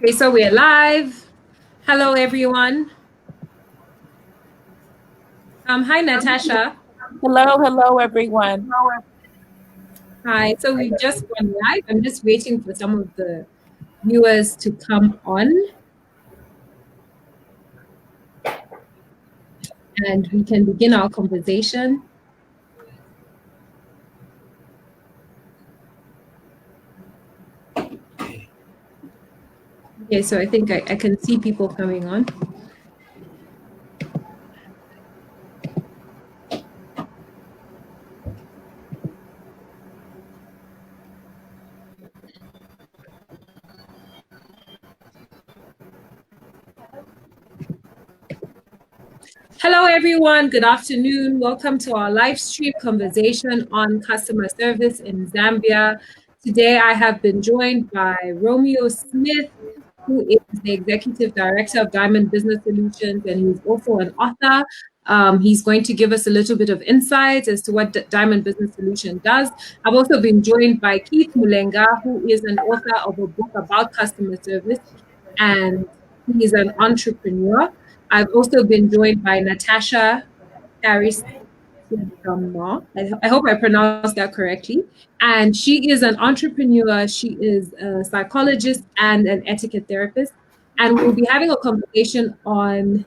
Okay, so we're live. Hello, everyone. Hi, Natasha. Hello, everyone. Hi. So we just gone live. I'm just waiting for some of the viewers to come on, and we can begin our conversation. Okay, so I think I can see people coming on. Hello, everyone. Good afternoon. Welcome to our live stream conversation on customer service in Zambia. Today, I have been joined by Romeo Smith, who is the Executive Director of Diamond Business Solutions, and he's also an author. He's going to give us a little bit of insight as to what Diamond Business Solution does. I've also been joined by Keith Mulenga, who is an author of a book about customer service, and he is an entrepreneur. I've also been joined by Natasha Harris. I hope I pronounced that correctly. And she is an entrepreneur. She is a psychologist and an etiquette therapist. And we'll be having a conversation on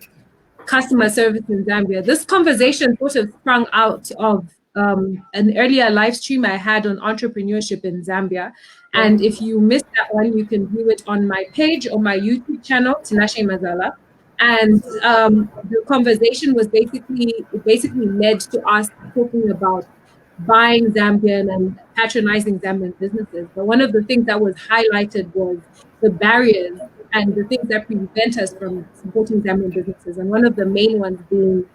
customer service in Zambia. This conversation sort of sprung out of an earlier live stream I had on entrepreneurship in Zambia. And if you missed that one, you can view it on my page or my YouTube channel, Tinashe Mazala. And the conversation was basically led to us talking about buying Zambian and patronizing Zambian businesses. But one of the things that was highlighted was the barriers and the things that prevent us from supporting Zambian businesses. And one of the main ones being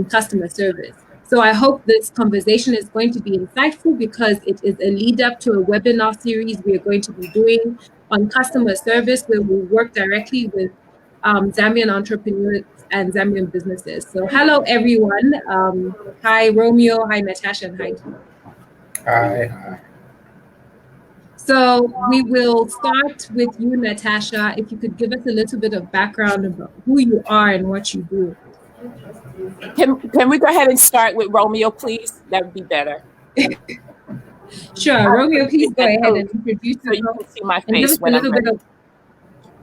customer service. So I hope this conversation is going to be insightful because it is a lead up to a webinar series we are going to be doing on customer service, where we work directly with Zambian entrepreneurs and Zambian businesses. So hello, everyone. Hi, Romeo. Hi, Natasha. And hi, Keith. Hi. So we will start with you, Natasha. If you could give us a little bit of background about who you are and what you do. Can we go ahead and start with Romeo, please? That would be better. Sure, Romeo, please go ahead and introduce yourself. So you can see my face when I'm ready.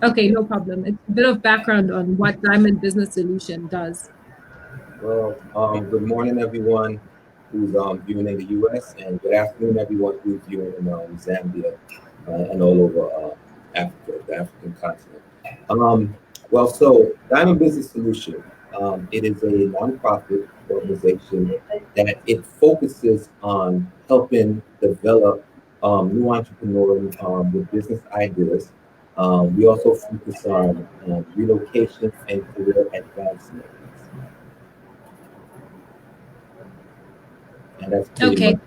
Okay, no problem. It's a bit of background on what Diamond Business Solution does. Well, good morning, everyone who's viewing in the U.S., and good afternoon, everyone who's viewing in Zambia and all over Africa, the African continent. Well, so Diamond Business Solution, it is a nonprofit organization that it focuses on helping develop new entrepreneurs with business ideas. We also focus on relocation and career advancement. And that's okay. Much,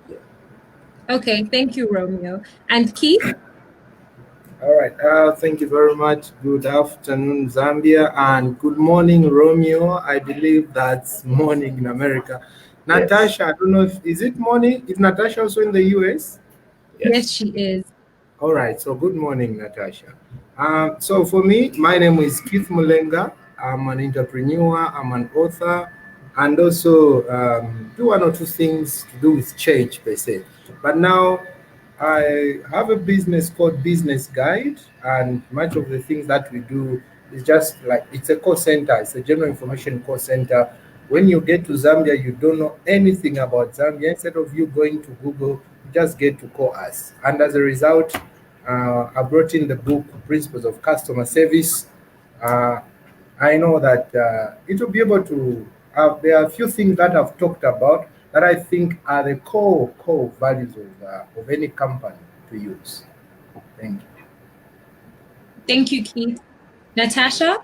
yeah. Okay, thank you, Romeo. And Keith? All right. Thank you very much. Good afternoon, Zambia, and good morning, Romeo. I believe that's morning in America. Natasha, I don't know if is it morning? Is Natasha also in the US? Yes, she is. All right. So good morning, Natasha. So for me, my name is Keith Mulenga. I'm an entrepreneur. I'm an author, and also do one or two things to do with change per se. But now I have a business called Business Guide, and much of the things that we do is just like it's a call center, it's a general information call center. When you get to Zambia, you don't know anything about Zambia. Instead of you going to Google, you just get to call us. And as a result, I brought in the book Principles of Customer Service. I know that it will be able to there are a few things that I've talked about that I think are the core values of any company to use. Thank you. Thank you, Keith. Natasha?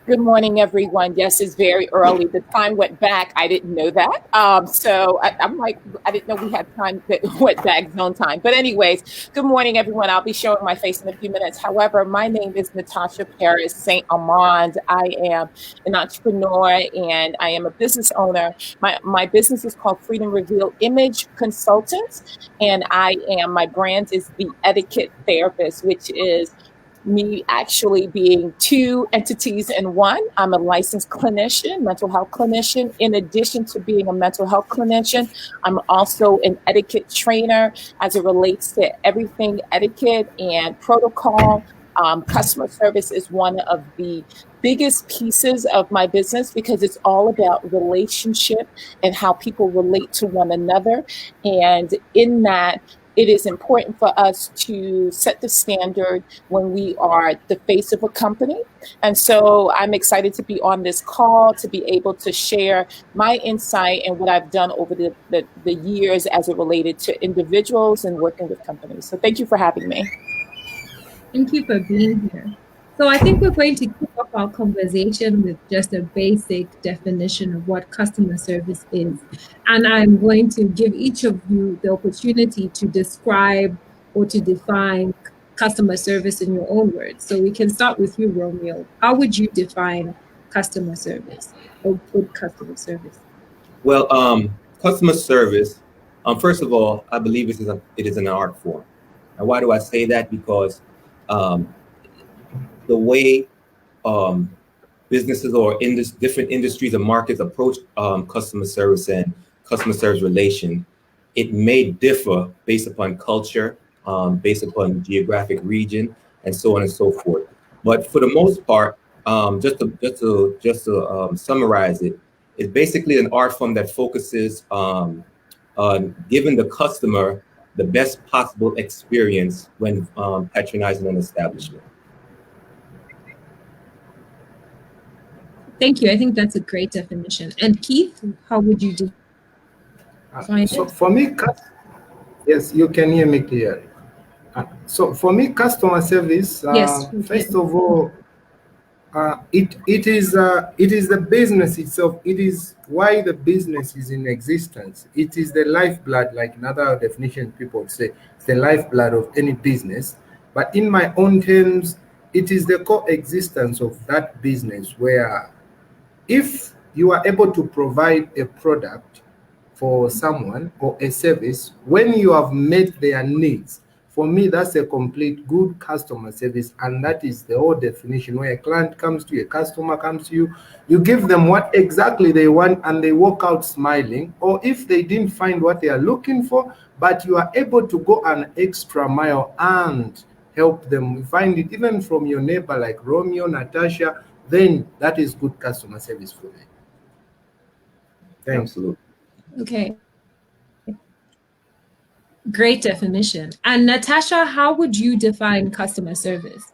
Good morning, everyone. Yes, it's very early. The time went back. I didn't know that. So I'm like, I didn't know we had time that went back zone time. But anyways, good morning, everyone. I'll be showing my face in a few minutes. However, my name is Natasha Paris St. Armand. I am an entrepreneur and I am a business owner. My business is called Freedom Reveal Image Consultants. And my brand is the Etiquette Therapist, which is me actually being two entities in one. I'm a licensed clinician, mental health clinician. In addition to being a mental health clinician, I'm also an etiquette trainer as it relates to everything etiquette and protocol. Customer service is one of the biggest pieces of my business because it's all about relationship and how people relate to one another. And in that, it is important for us to set the standard when we are the face of a company. And so I'm excited to be on this call, to be able to share my insight and what I've done over the years as it related to individuals and working with companies. So thank you for having me. Thank you for being here. So I think we're going to kick off our conversation with just a basic definition of what customer service is. And I'm going to give each of you the opportunity to describe or to define customer service in your own words. So we can start with you, Romeo. How would you define customer service or good customer service? Well, customer service, first of all, I believe it is an art form. And why do I say that? Because the way businesses or different industries and markets approach customer service and customer service relation, it may differ based upon culture, based upon geographic region, and so on and so forth. But for the most part, just to summarize it, it's basically an art form that focuses on giving the customer the best possible experience when patronizing an establishment. Thank you. I think that's a great definition. And Keith, how would you define it? So for me, yes, you can hear me clearly. So for me, customer service, Yes, first of all, it is the business itself. It is why the business is in existence. It is the lifeblood, like another definition people would say, it's the lifeblood of any business. But in my own terms, it is the coexistence of that business where if you are able to provide a product for someone or a service, when you have met their needs, for me, that's a complete good customer service. And that is the whole definition where a client comes to you, a customer comes to you, you give them what exactly they want and they walk out smiling. Or if they didn't find what they are looking for, but you are able to go an extra mile and help them find it, even from your neighbor like Romeo, Natasha, then that is good customer service for me. Thanks. Absolutely. Okay. Great definition. And Natasha, how would you define customer service?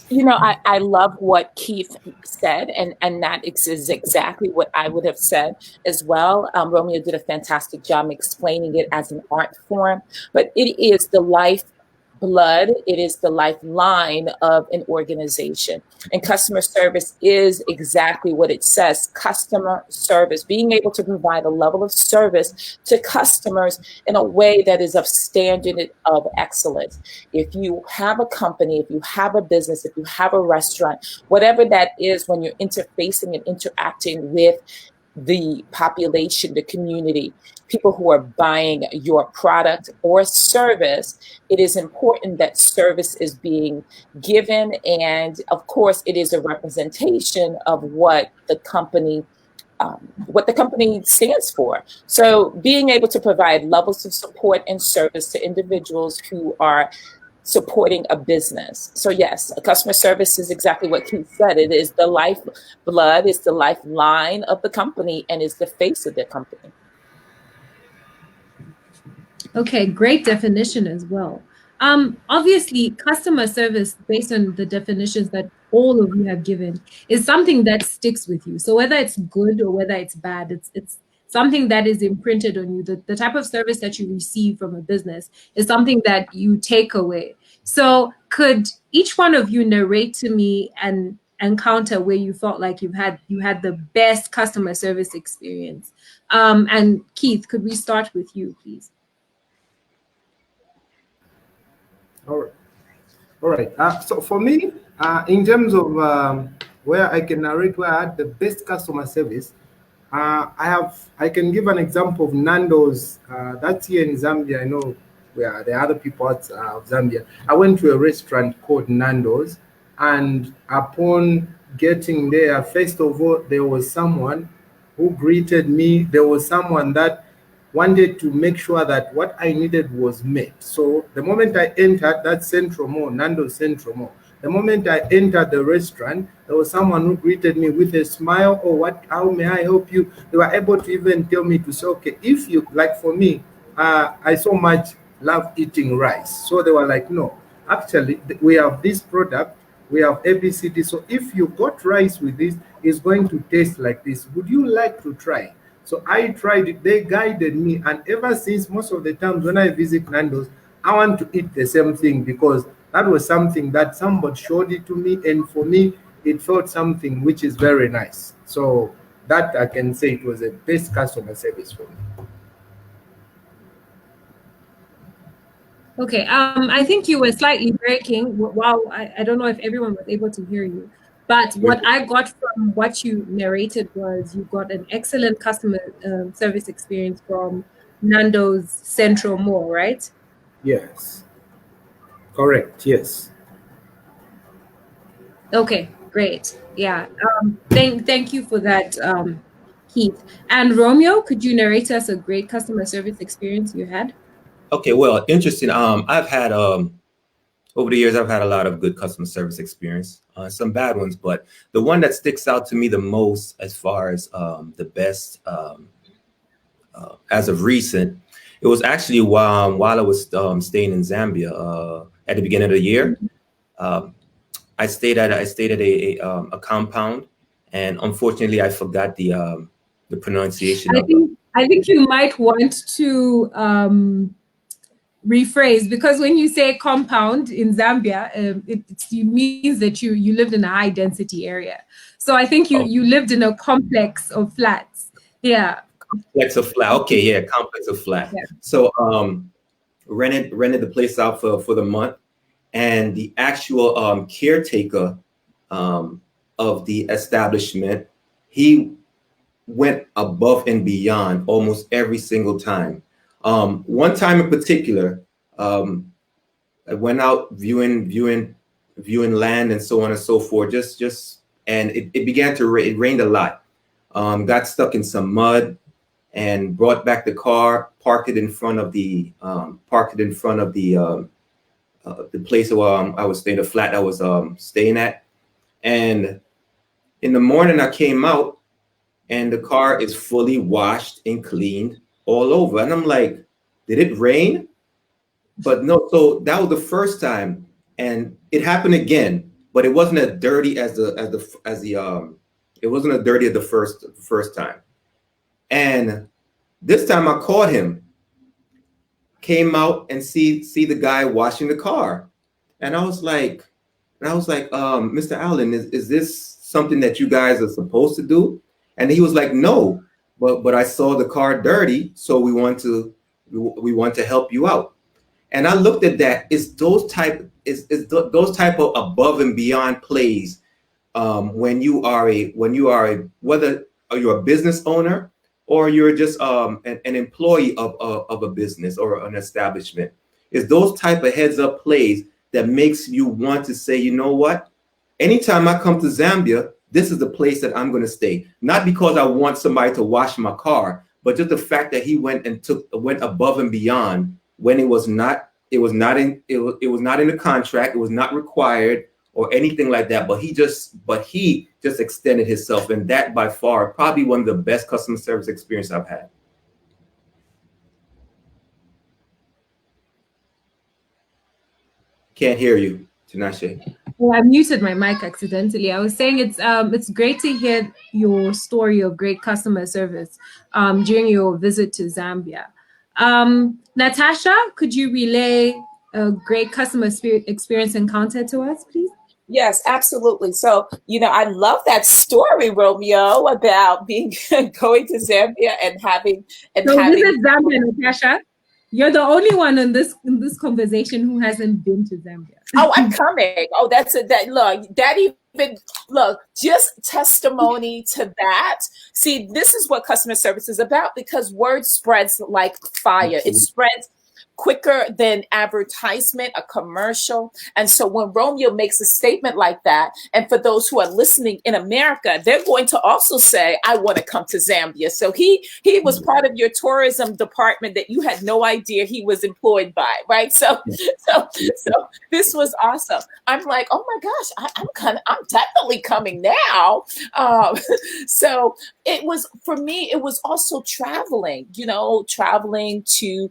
You know, I love what Keith said, and that is exactly what I would have said as well. Romeo did a fantastic job explaining it as an art form, but it is the lifeblood, it is the lifeline of an organization. And customer service is exactly what it says, customer service, being able to provide a level of service to customers in a way that is of standard of excellence. If you have a company, if you have a business, if you have a restaurant, whatever that is, when you're interfacing and interacting with the population, the community, people who are buying your product or service, it is important that service is being given. And of course, it is a representation of what the company stands for. So being able to provide levels of support and service to individuals who are supporting a business. So yes, customer service is exactly what Keith said. It is the lifeblood, it's the lifeline of the company, and is the face of the company. Okay, great definition as well. Obviously, customer service, based on the definitions that all of you have given, is something that sticks with you. So whether it's good or whether it's bad, it's something that is imprinted on you. The type of service that you receive from a business is something that you take away. So could each one of you narrate to me and encounter where you felt like you had the best customer service experience? And Keith, could we start with you, please? All right. All right. So for me, in terms of where I can narrate where I had the best customer service, I can give an example of Nando's. That's here in Zambia. I know where there are other people out of Zambia. I went to a restaurant called Nando's, and upon getting there, first of all, there was someone who greeted me. There was someone that wanted to make sure that what I needed was met. So the moment I entered that Central Mall, Nando's Central Mall, the moment I entered the restaurant, there was someone who greeted me with a smile. Oh, how may I help you? They were able to even tell me to say, okay, if you, like for me, I so much love eating rice. So they were like, no, actually, we have this product, we have ABCD. So if you got rice with this, it's going to taste like this. Would you like to try? So I tried it, they guided me, and ever since, most of the times when I visit Nando's, I want to eat the same thing because that was something that somebody showed it to me, and for me, it felt something which is very nice. So that I can say it was the best customer service for me. Okay, I think you were slightly breaking. Wow, I don't know if everyone was able to hear you. But what I got from what you narrated was you got an excellent customer service experience from Nando's Central Mall, right? Yes. Correct, yes. Okay, great. Yeah. Thank you for that, Keith. And Romeo, could you narrate us a great customer service experience you had? Okay, well, interesting. I've had over the years, I've had a lot of good customer service experience, some bad ones, but the one that sticks out to me the most as far as the best as of recent, it was actually while I was staying in Zambia at the beginning of the year. I stayed at a compound, and unfortunately, I forgot the pronunciation of it. I think you might want to rephrase, because when you say compound in Zambia, it means that you lived in a high density area. So I think you lived in a complex of flats. Yeah. Complex of flat. Okay, yeah, complex of flat. Yeah. So rented the place out for the month, and the actual caretaker of the establishment, he went above and beyond almost every single time. One time in particular, I went out viewing land and so on and so forth. And it began to rain. It rained a lot. Got stuck in some mud, and brought back the car, parked it in front of the place where I was staying, the flat I was staying at. And in the morning, I came out, and the car is fully washed and cleaned all over. And I'm like, did it rain? But no. So that was the first time, and it happened again. But it wasn't as dirty as it wasn't as dirty as the first time. And this time I caught him. Came out and see the guy washing the car, and I was like, Mr. Allen, is this something that you guys are supposed to do? And he was like, no, but I saw the car dirty, so we want to help you out. And I looked at that. It's those type of above and beyond plays when you are whether you're a business owner or you're just an employee of a business or an establishment. It's those type of heads up plays that makes you want to say, you know what? Anytime I come to Zambia, this is the place that I'm going to stay. Not because I want somebody to wash my car, but just the fact that he went above and beyond when it was not in the contract, it was not required or anything like that. But he just extended himself, and that by far probably one of the best customer service experience I've had. Can't hear you, Tinashe. Well, I muted my mic accidentally. I was saying it's great to hear your story of great customer service during your visit to Zambia. Natasha, could you relay a great customer experience encounter to us, please? Yes, absolutely. So, I love that story, Romeo, about being going to Zambia and having and So having. visit Zambia, Natasha. You're the only one in this conversation who hasn't been to Zambia. Oh, I'm coming. Oh, look, just testimony to that. See, this is what customer service is about, because word spreads like fire. It spreads quicker than advertisement, a commercial. And so when Romeo makes a statement like that, and for those who are listening in America, they're going to also say, I want to come to Zambia. So he was part of your tourism department that you had no idea he was employed by, right? So this was awesome. I'm like, oh my gosh, I'm definitely coming now. So it was, for me, it was also traveling, traveling to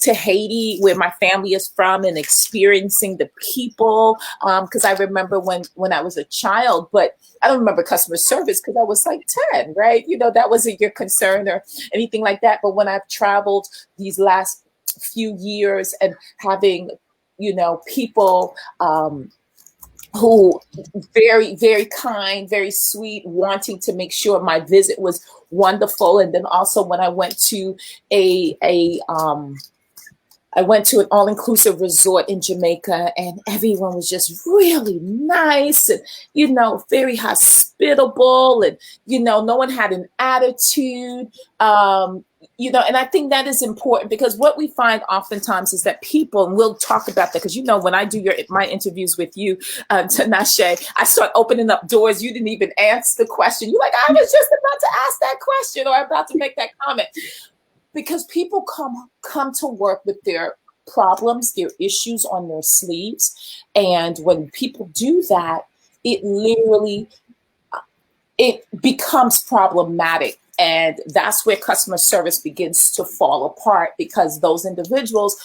Haiti, where my family is from, and experiencing the people. Because I remember when I was a child, but I don't remember customer service because I was like 10, right? That wasn't your concern or anything like that. But when I've traveled these last few years and having, people who very, very kind, very sweet, wanting to make sure my visit was wonderful. And then also when I went to I went to an all-inclusive resort in Jamaica, and everyone was just really nice and, very hospitable, and, no one had an attitude, and I think that is important, because what we find oftentimes is that people, and we'll talk about that, because, when I do my interviews with you, Tinashe, I start opening up doors. You didn't even answer the question. You're like, I was just about to ask that question or about to make that comment. Because people come to work with their problems, their issues on their sleeves. And when people do that, it becomes problematic. And that's where customer service begins to fall apart, because those individuals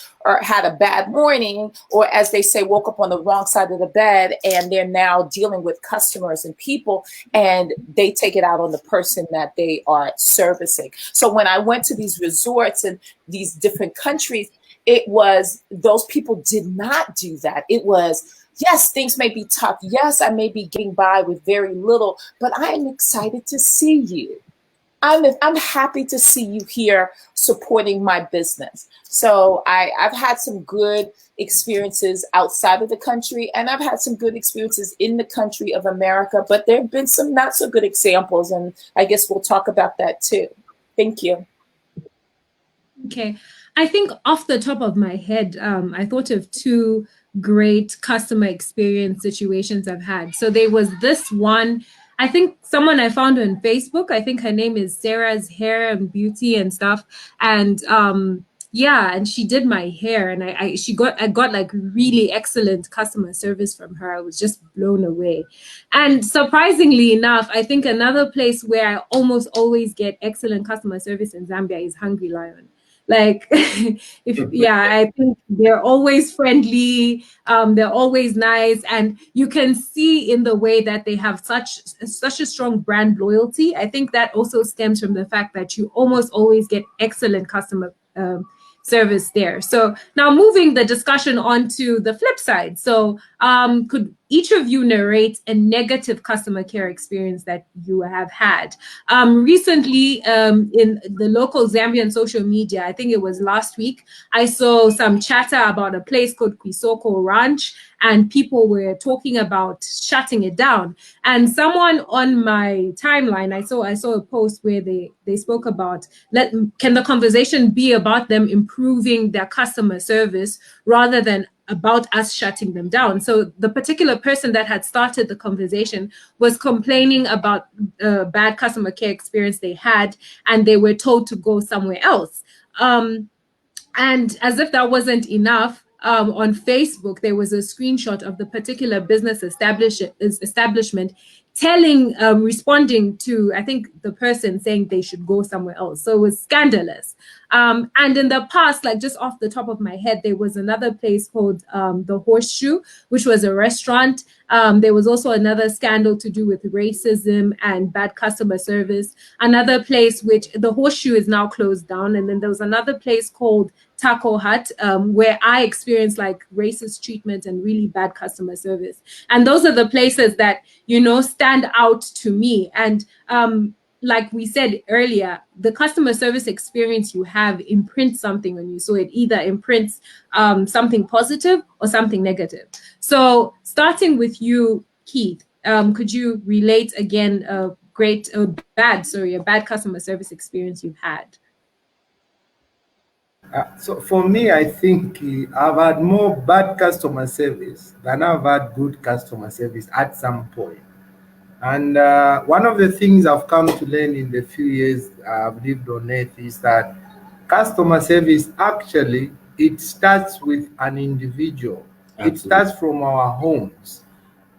had a bad morning, or as they say, woke up on the wrong side of the bed, and they're now dealing with customers and people, and they take it out on the person that they are servicing. So when I went to these resorts in these different countries, it was, those people did not do that. It was, yes, things may be tough. Yes, I may be getting by with very little, but I am excited to see you. I'm happy to see you here supporting my business. So I've had some good experiences outside of the country, and I've had some good experiences in the country of America, but there have been some not so good examples, and I guess we'll talk about that too. Thank you. Okay. I think off the top of my head, I thought of two great customer experience situations I've had. So there was this one, I think someone I found on Facebook. I think her name is Sarah's Hair and Beauty and stuff. And yeah, and she did my hair, and I got like really excellent customer service from her. I was just blown away. And surprisingly enough, I think another place where I almost always get excellent customer service in Zambia is Hungry Lion. Like, I think they're always friendly, they're always nice, and you can see in the way that they have such a strong brand loyalty. I think that also stems from the fact that you almost always get excellent customer service there. So now moving the discussion on to the flip side. So could each of you narrate a negative customer care experience that you have had? Recently, in the local Zambian social media, I think it was last week, I saw some chatter about a place called Kwisoko Ranch, and people were talking about shutting it down. And someone on my timeline, I saw a post where they spoke about, can the conversation be about them improving their customer service rather than about us shutting them down? So the particular person that had started the conversation was complaining about a bad customer care experience they had, and they were told to go somewhere else. And as if that wasn't enough, on Facebook, there was a screenshot of the particular business establishment responding to, I think, the person saying they should go somewhere else. So it was scandalous. And in the past, like just off the top of my head, there was another place called the Horseshoe, which was a restaurant. There was also another scandal to do with racism and bad customer service. Another place, which the Horseshoe is now closed down. And then there was another place called Taco Hut, where I experienced like racist treatment and really bad customer service. And those are the places that, stand out to me. And like we said earlier, the customer service experience you have imprints something on you. So it either imprints something positive or something negative. So starting with you, Keith, could you relate again a bad customer service experience you've had? So for me, I think I've had more bad customer service than I've had good customer service at some point. And one of the things I've come to learn in the few years I've lived on earth is that customer service actually, it starts with an individual. Absolutely. It starts from our homes.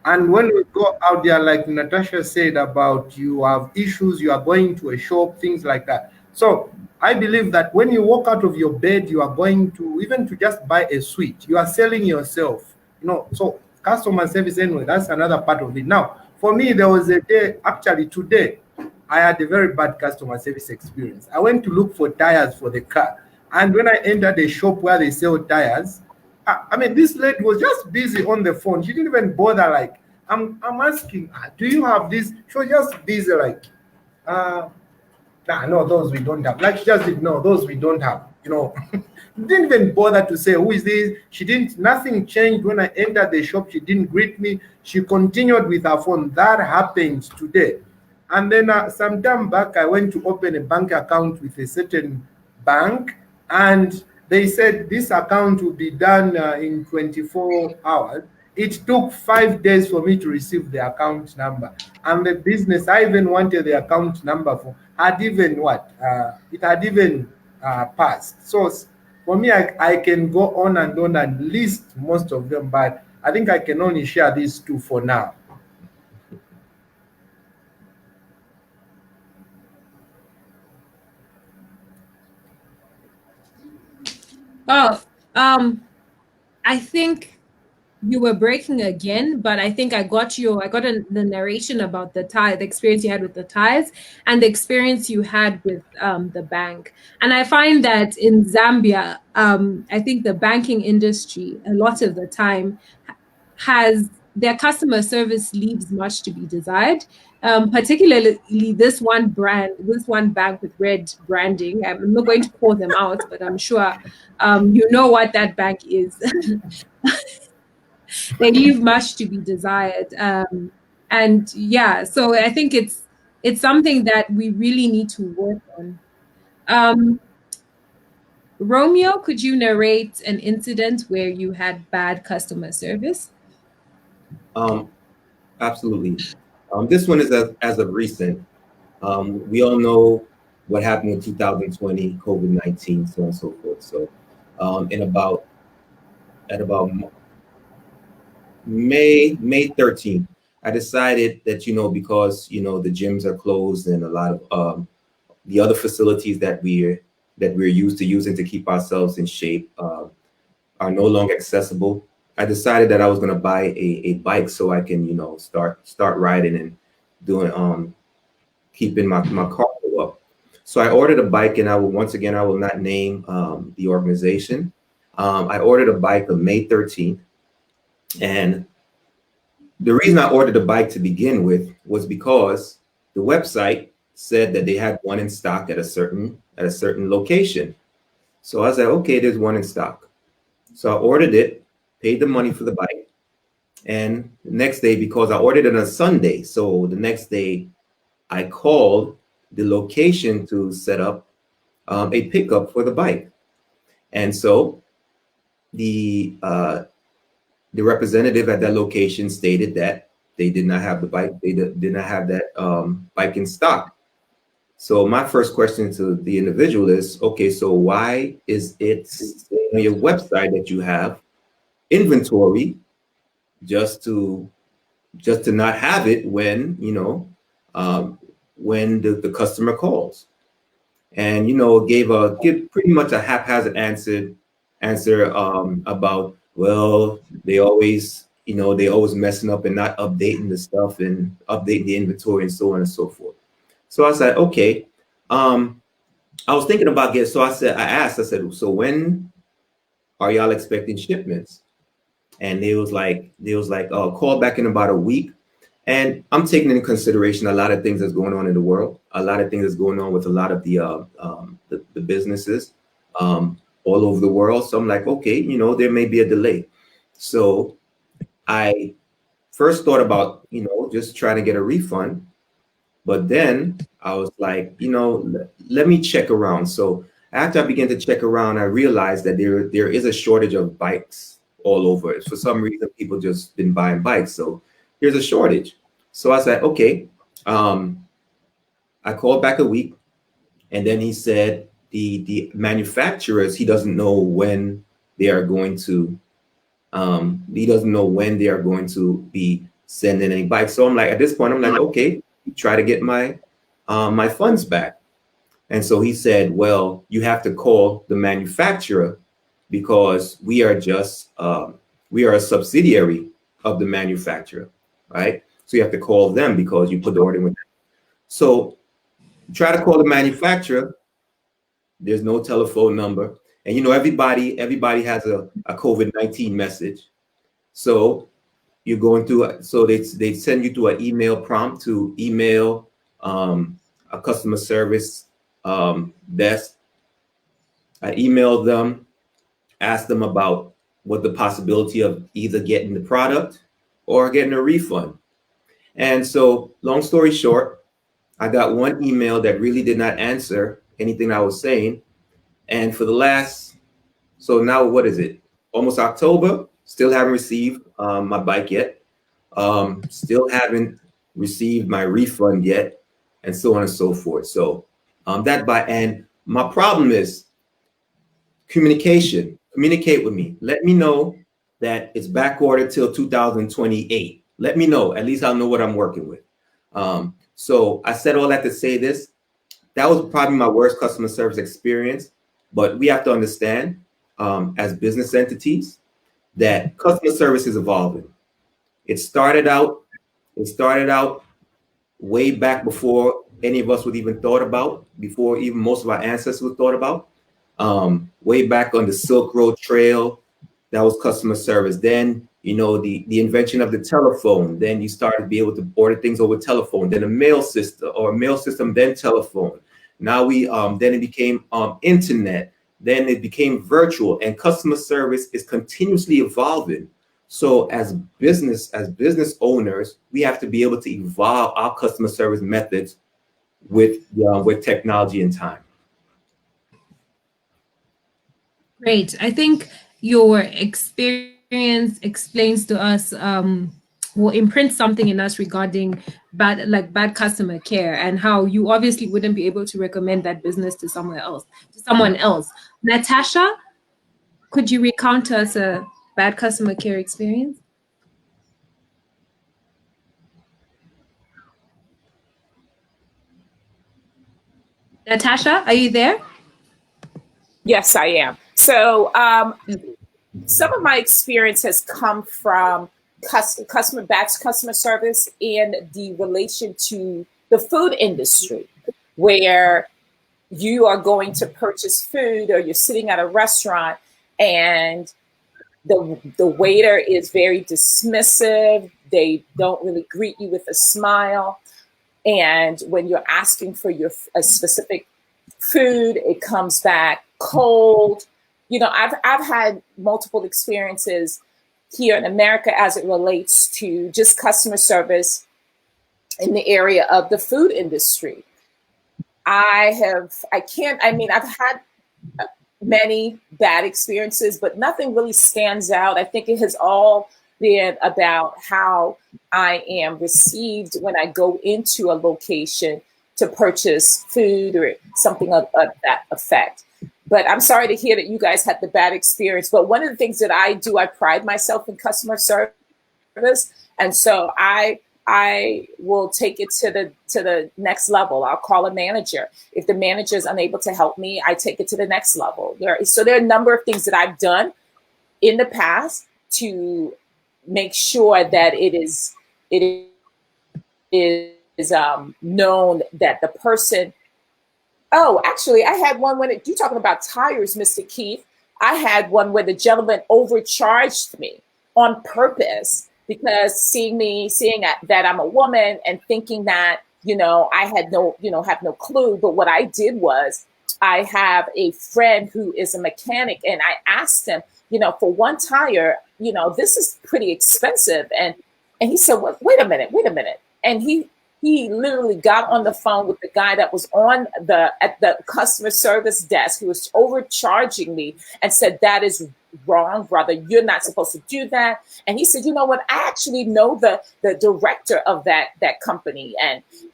And when we go out there, like Natasha said about you have issues, you are going to a shop, things like that. So I believe that when you walk out of your bed, you are going to, even to just buy a sweet, you are selling yourself, so customer service anyway, that's another part of it. Now, for me, there was a day, actually today, I had a very bad customer service experience. I went to look for tires for the car. And when I entered a shop where they sell tires, I mean, this lady was just busy on the phone. She didn't even bother, like, I'm asking, do you have this? She was just busy, like, no, those we don't have. Like, she just did, no, those we don't have, Didn't even bother to say, who is this? She didn't, nothing changed when I entered the shop. She didn't greet me. She continued with her phone. That happened today. And then some time back, I went to open a bank account with a certain bank, and they said this account will be done in 24 hours. It took 5 days for me to receive the account number. And the business I even wanted the account number for had even it had even passed. So for me, I can go on and list most of them, but I think I can only share these two for now. Oh, I think you were breaking again, but I think I got the narration about the experience you had with the ties and the experience you had with the bank. And I find that in Zambia, I think the banking industry, a lot of the time, has their customer service leaves much to be desired. Particularly this one bank with red branding. I'm not going to call them out, but I'm sure you know what that bank is. They leave much to be desired. And yeah, so I think it's something that we really need to work on. Romeo, could you narrate an incident where you had bad customer service? Absolutely. This one is as of recent. We all know what happened in 2020, COVID-19, so on and so forth. So at about May 13th, I decided that, because, the gyms are closed and a lot of the other facilities that we're used to using to keep ourselves in shape are no longer accessible. I decided that I was going to buy a bike so I can, start riding and doing, keeping my cardio up. So I ordered a bike, and I will not name the organization. I ordered a bike on May 13th. And the reason I ordered a bike to begin with was because the website said that they had one in stock at a certain location. So I said, okay, there's one in stock. So I ordered it, paid the money for the bike. And the next day, because I ordered it on a Sunday, so the next day I called the location to set up a pickup for the bike. And so the representative at that location stated that they did not have the bike. They did not have that bike in stock. So my first question to the individual is, okay, so why is it on your website that you have inventory just to not have it when, when the customer calls? and give pretty much a haphazard answer about, well, they always messing up and not updating the stuff and updating the inventory and so on and so forth. So I said, okay. I was thinking about getting, so I said, so when are y'all expecting shipments? And they was like, oh, call back in about a week. And I'm taking into consideration a lot of things that's going on in the world, a lot of things that's going on with a lot of the businesses all over the world. So I'm like, okay, there may be a delay. So I first thought about, just trying to get a refund. But then I was like, let me check around. So after I began to check around, I realized that there is a shortage of bikes all over. For some reason, people just been buying bikes. So there's a shortage. So I said, okay. I called back a week, and then he said the manufacturers, he doesn't know when they are going to be sending any bikes. So I'm like, at this point, I'm like, okay, try to get my my funds back. And so he said, well, you have to call the manufacturer because we are a subsidiary of the manufacturer, right? So you have to call them because you put the order with them. So try to call the manufacturer. There's no telephone number. And everybody has a COVID-19 message. So you're going through, so they send you to an email prompt to email a customer service desk. I emailed them, asked them about what the possibility of either getting the product or getting a refund. And so, long story short, I got one email that really did not answer anything I was saying. And for the last, so now what is it? Almost October, still haven't received my bike yet. Still haven't received my refund yet, and so on and so forth. So and my problem is communication. Communicate with me. Let me know that it's back ordered till 2028. Let me know. At least I'll know what I'm working with. So I said all that to say this. That was probably my worst customer service experience. But we have to understand, as business entities, that customer service is evolving. It started out way back before any of us would even thought about, before even most of our ancestors would thought about. Way back on the Silk Road Trail, that was customer service. Then, the invention of the telephone. Then you started to be able to order things over telephone. Then a mail system, then telephone. Now then it became internet. Then it became virtual, and customer service is continuously evolving. So as business owners, we have to be able to evolve our customer service methods with technology and time. Great. I think your experience explains to us, will imprint something in us regarding bad customer care, and how you obviously wouldn't be able to recommend that business to someone else. Natasha, could you recount to us a bad customer care experience? Natasha, are you there? Yes, I am. So some of my experience has come from customer service in the relation to the food industry, where you are going to purchase food or you're sitting at a restaurant and the waiter is very dismissive. They don't really greet you with a smile. And when you're asking for a specific food, it comes back cold. I've had multiple experiences here in America as it relates to just customer service in the area of the food industry. I've had many bad experiences, but nothing really stands out. I think it has all been about how I am received when I go into a location to purchase food or something of that effect. But I'm sorry to hear that you guys had the bad experience. But one of the things that I do, I pride myself in customer service. And so I I will take it to the next level. I'll call a manager. If the manager is unable to help me, I take it to the next level. So there are a number of things that I've done in the past to make sure that it is known that the person. Oh, actually, I had one when you're talking about tires, Mr. Keith. I had one where the gentleman overcharged me on purpose because seeing that I'm a woman and thinking that, I had have no clue. But what I did was I have a friend who is a mechanic, and I asked him, for one tire, this is pretty expensive. And he said, well, wait a minute. And he literally got on the phone with the guy that was at the customer service desk who was overcharging me and said, that is wrong, brother. You're not supposed to do that. And he said, you know what? I actually know the director of that company.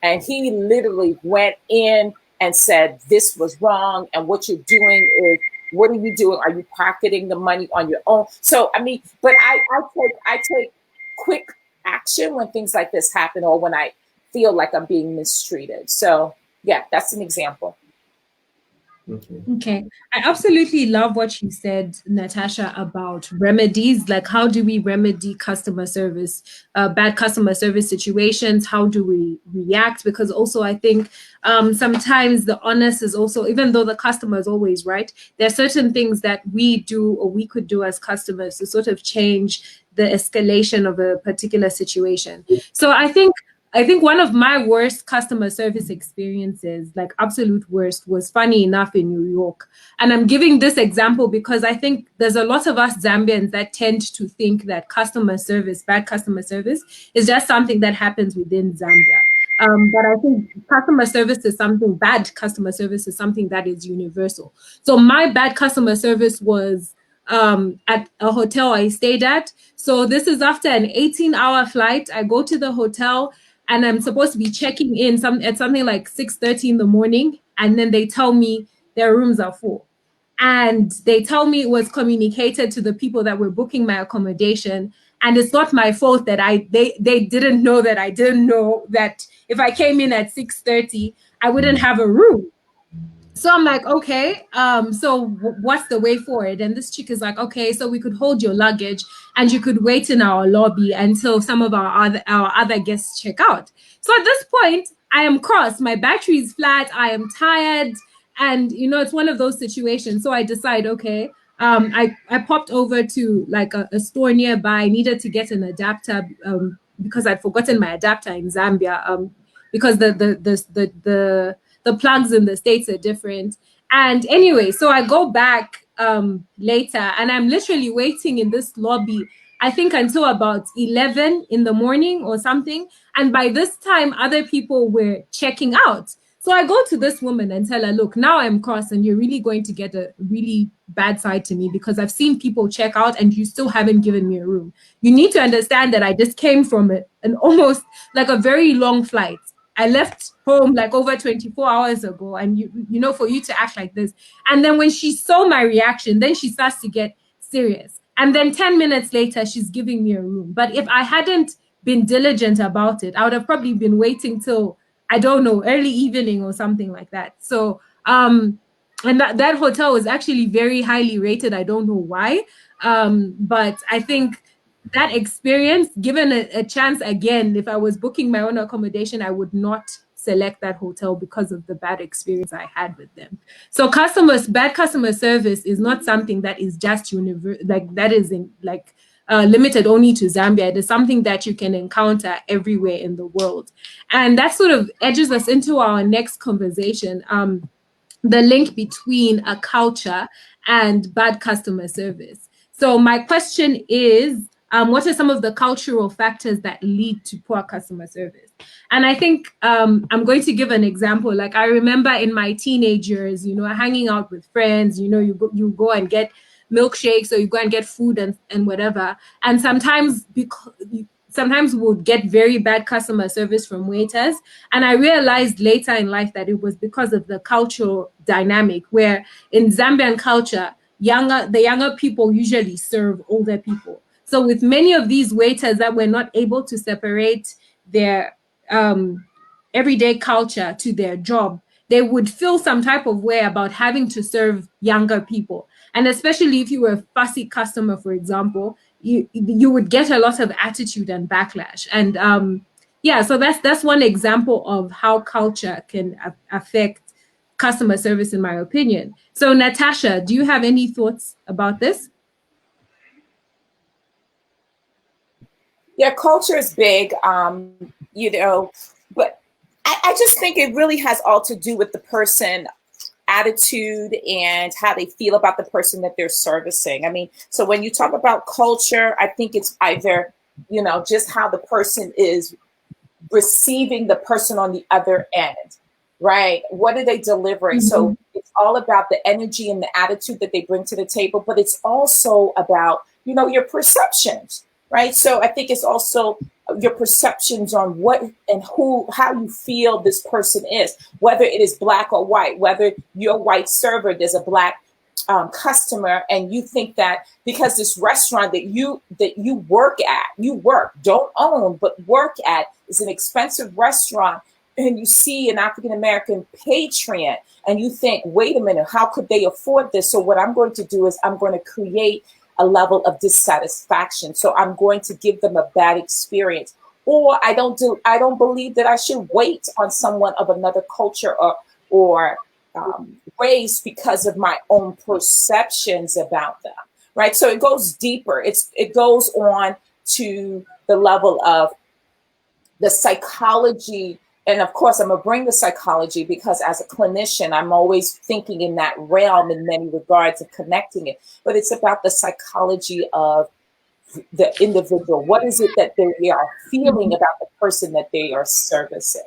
And he literally went in and said, this was wrong. And what you're doing is, what are you doing? Are you pocketing the money on your own? So, but I take quick action when things like this happen, or when I feel like I'm being mistreated. So yeah, that's an example. Okay. I absolutely love what you said, Natasha, about remedies. Like, how do we remedy customer service, bad customer service situations? How do we react? Because also I think sometimes the onus is also, even though the customer is always right, there are certain things that we do or we could do as customers to sort of change the escalation of a particular situation. So I think one of my worst customer service experiences, like absolute worst, was funny enough in New York. And I'm giving this example because I think there's a lot of us Zambians that tend to think that customer service, bad customer service, is just something that happens within Zambia. But I think bad customer service is something that is universal. So my bad customer service was at a hotel I stayed at. So this is after an 18-hour flight. I go to the hotel, and I'm supposed to be checking in at something like 6:30 in the morning. And then they tell me their rooms are full. And they tell me it was communicated to the people that were booking my accommodation. And it's not my fault that they didn't know that I didn't know that if I came in at 6:30, I wouldn't have a room. So I'm like, okay, so what's the way forward? And this chick is like, okay, so we could hold your luggage and you could wait in our lobby until some of our other guests check out. So at this point, I am cross. My battery is flat. I am tired. And, it's one of those situations. So I decide, okay, I popped over to like a store nearby. I needed to get an adapter because I'd forgotten my adapter in Zambia because the plugs in the States are different. And anyway, so I go back later, and I'm literally waiting in this lobby, I think until about 11 in the morning or something. And by this time, other people were checking out. So I go to this woman and tell her, look, now I'm cross and you're really going to get a really bad side to me because I've seen people check out and you still haven't given me a room. You need to understand that I just came from an almost like a very long flight. I left home like over 24 hours ago, and for you to act like this. And then when she saw my reaction, then she starts to get serious. And then 10 minutes later, she's giving me a room. But if I hadn't been diligent about it, I would have probably been waiting till, I don't know, early evening or something like that. So, and that hotel was actually very highly rated. I don't know why. But I think that experience, given a chance again, if I was booking my own accommodation, I would not select that hotel because of the bad experience I had with them. So bad customer service is not something that is just limited only to Zambia. It is something that you can encounter everywhere in the world. And that sort of edges us into our next conversation, the link between a culture and bad customer service. So my question is, what are some of the cultural factors that lead to poor customer service? And I think I'm going to give an example. Like, I remember in my teenage years, hanging out with friends, you go and get milkshakes, or you go and get food and whatever. And sometimes we would get very bad customer service from waiters. And I realized later in life that it was because of the cultural dynamic, where in Zambian culture, the younger people usually serve older people. So with many of these waiters that were not able to separate their everyday culture to their job, they would feel some type of way about having to serve younger people. And especially if you were a fussy customer, for example, you would get a lot of attitude and backlash. And yeah, so that's one example of how culture can affect customer service, in my opinion. So, Natasha, do you have any thoughts about this? Yeah, culture is big, but I just think it really has all to do with the person attitude and how they feel about the person that they're servicing. I mean, so when you talk about culture, I think it's either, just how the person is receiving the person on the other end, right? What are they delivering? Mm-hmm. So it's all about the energy and the attitude that they bring to the table, but it's also about, your perceptions, right? So I think it's also your perceptions on what and how you feel this person is, whether it is black or white, whether you're a white server, there's a black customer, and you think that because this restaurant that you don't own, but work at, is an expensive restaurant, and you see an African American patron, and you think, wait a minute, how could they afford this? So what I'm going to do is I'm going to create a level of dissatisfaction. So I'm going to give them a bad experience. Or I don't believe that I should wait on someone of another culture or race because of my own perceptions about them, right? So it goes deeper. It goes on to the level of the psychology. And of course, I'm going to bring the psychology because as a clinician, I'm always thinking in that realm in many regards of connecting it. But it's about the psychology of the individual. What is it that they are feeling about the person that they are servicing?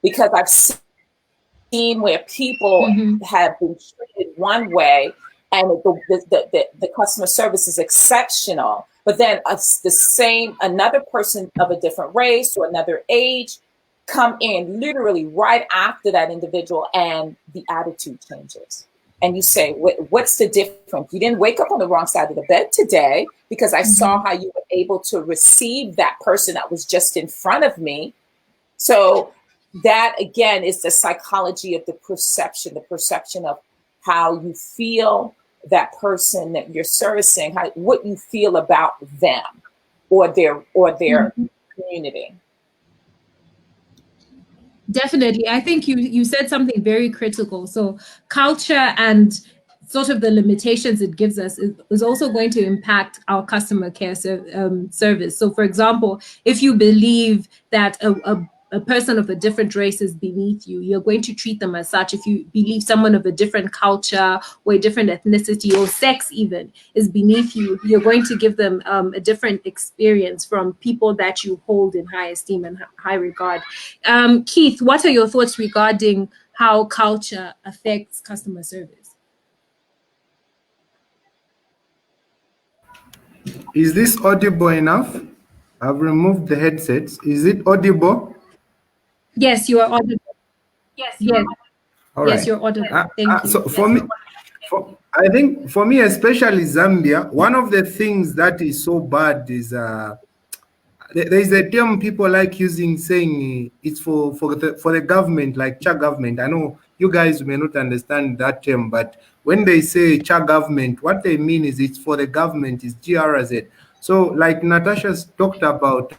Because I've seen where people have been treated one way and the customer service is exceptional, but then another person of a different race or another age come in literally right after that individual and the attitude changes. And you say, what's the difference? You didn't wake up on the wrong side of the bed today because I saw how you were able to receive that person that was just in front of me. So that, again, is the psychology of the perception of how you feel that person that you're servicing, what you feel about them or their community. Definitely. I think you said something very critical. So culture and sort of the limitations it gives us is also going to impact our customer care service. So for example, if you believe that a person of a different race is beneath you, you're going to treat them as such. If you believe someone of a different culture or a different ethnicity or sex even is beneath you, you're going to give them a different experience from people that you hold in high esteem and high regard. Keith, what are your thoughts regarding how culture affects customer service? Is this audible enough? I've removed the headsets. Is it audible? Yes, you are audible. Yes. All yes, right. you're audible. Thank you. So I think for me, especially Zambia, one of the things that is so bad is there is a term people like using, saying it's for the government, like cha government. I know you guys may not understand that term, but when they say cha government, what they mean is it's for the government, is GRZ. So like Natasha's talked about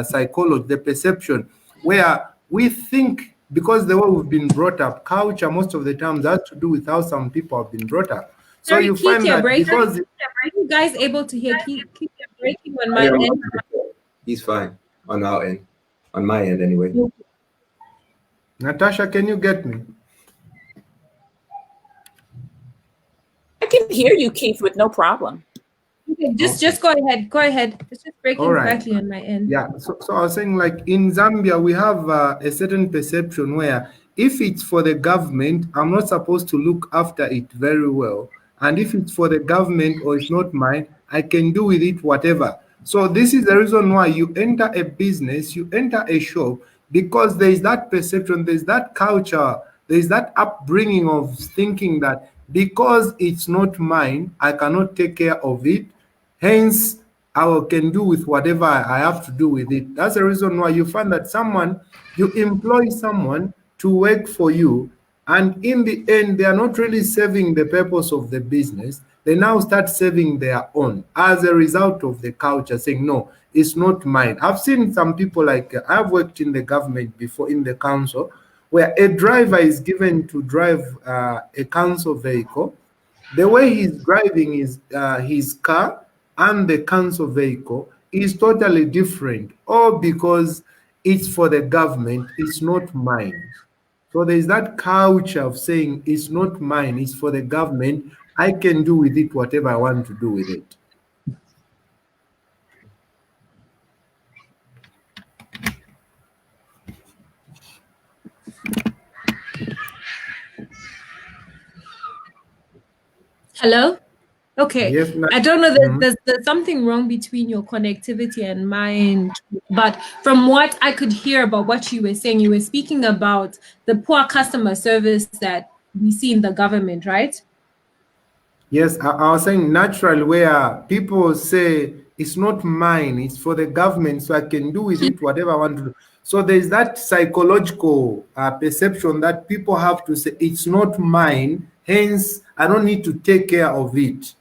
psychology, the perception, where we think, because the way we've been brought up, culture most of the times has to do with how some people have been brought up. So sorry, you Keith, find that breaking. because are you guys able to hear Keith? Keith, you're breaking on my end. He's fine on our end, on my end anyway. Natasha, can you get me? I can hear you, Keith, with no problem. Okay, just go ahead. Go ahead. It's just breaking slightly on my end. Yeah. So I was saying, like in Zambia, we have a certain perception where if it's for the government, I'm not supposed to look after it very well. And if it's for the government or it's not mine, I can do with it whatever. So this is the reason why you enter a business, you enter a shop, because there is that perception, there's that culture, there's that upbringing of thinking that because it's not mine, I cannot take care of it. Hence, I can do with whatever I have to do with it. That's the reason why you find that you employ someone to work for you, and in the end, they are not really serving the purpose of the business. They now start serving their own as a result of the culture, saying, no, it's not mine. I've seen some people like, I've worked in the government before, in the council, where a driver is given to drive a council vehicle. The way he's driving his car and the council vehicle is totally different, all because it's for the government, it's not mine. So there's that culture of saying it's not mine, it's for the government. I can do with it whatever I want to do with it. Hello? Okay. Yes, I don't know, there's something wrong between your connectivity and mine, but from what I could hear about what you were saying, you were speaking about the poor customer service that we see in the government, right? Yes, I was saying natural, where people say it's not mine, it's for the government, so I can do with it whatever I want to do. So there's that psychological perception that people have to say it's not mine, hence I don't need to take care of it.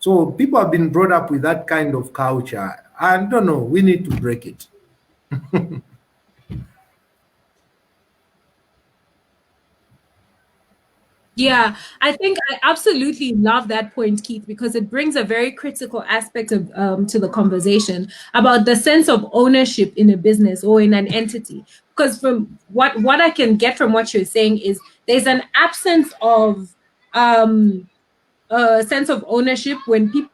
So people have been brought up with that kind of culture. I don't know, we need to break it. Yeah, I think I absolutely love that point, Keith, because it brings a very critical aspect of to the conversation about the sense of ownership in a business or in an entity. Because from what I can get from what you're saying is there's an absence of a sense of ownership when people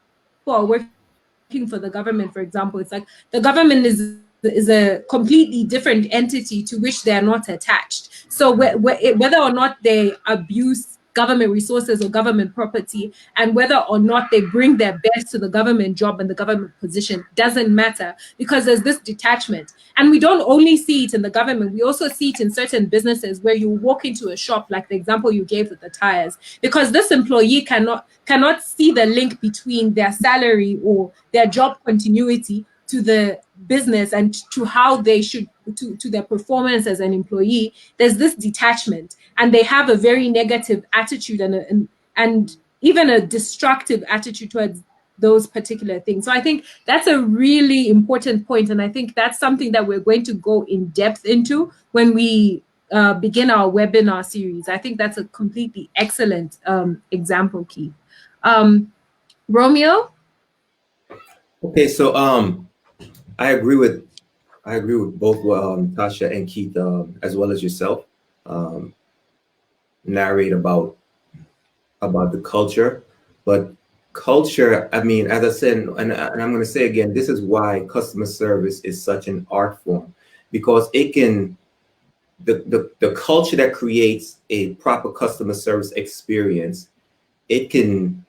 are working for the government, for example. It's like the government is a completely different entity to which they are not attached. So whether or not they abuse government resources or government property, and whether or not they bring their best to the government job and the government position, doesn't matter, because there's this detachment. And we don't only see it in the government, we also see it in certain businesses where you walk into a shop, like the example you gave with the tires, because this employee cannot see the link between their salary or their job continuity to the business and to how they should to their performance as an employee. There's this detachment, and they have a very negative attitude and even a destructive attitude towards those particular things. So I think that's a really important point, and I think that's something that we're going to go in depth into when we begin our webinar series. I think that's a completely excellent example, Keith. Romeo? Okay, so I agree with both Natasha and Keith, as well as yourself, narrate about the culture. But culture, I mean, as I said, and I'm going to say again, this is why customer service is such an art form, because it can, the culture that creates a proper customer service experience, it can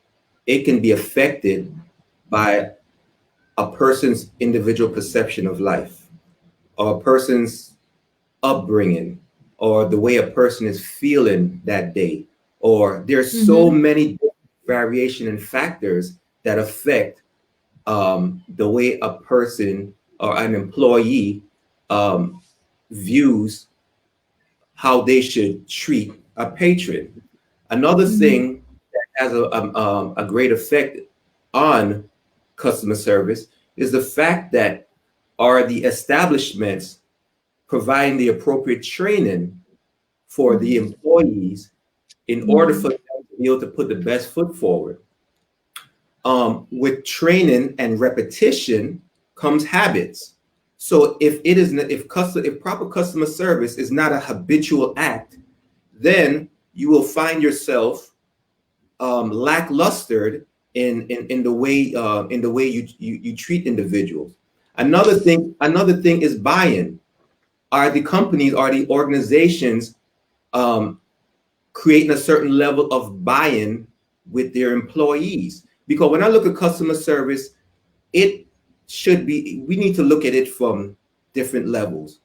be affected by a person's individual perception of life, or a person's upbringing, or the way a person is feeling that day, or there's so many variation and factors that affect the way a person or an employee views how they should treat a patron. Another thing that has a great effect on customer service is the fact that the establishments providing the appropriate training for the employees in order for them to be able to put the best foot forward. With training and repetition comes habits. So if proper customer service is not a habitual act, then you will find yourself lacklustered in the way you treat individuals. Another thing is buy-in. Are the companies, are the organizations creating a certain level of buy-in with their employees? Because when I look at customer service, we need to look at it from different levels.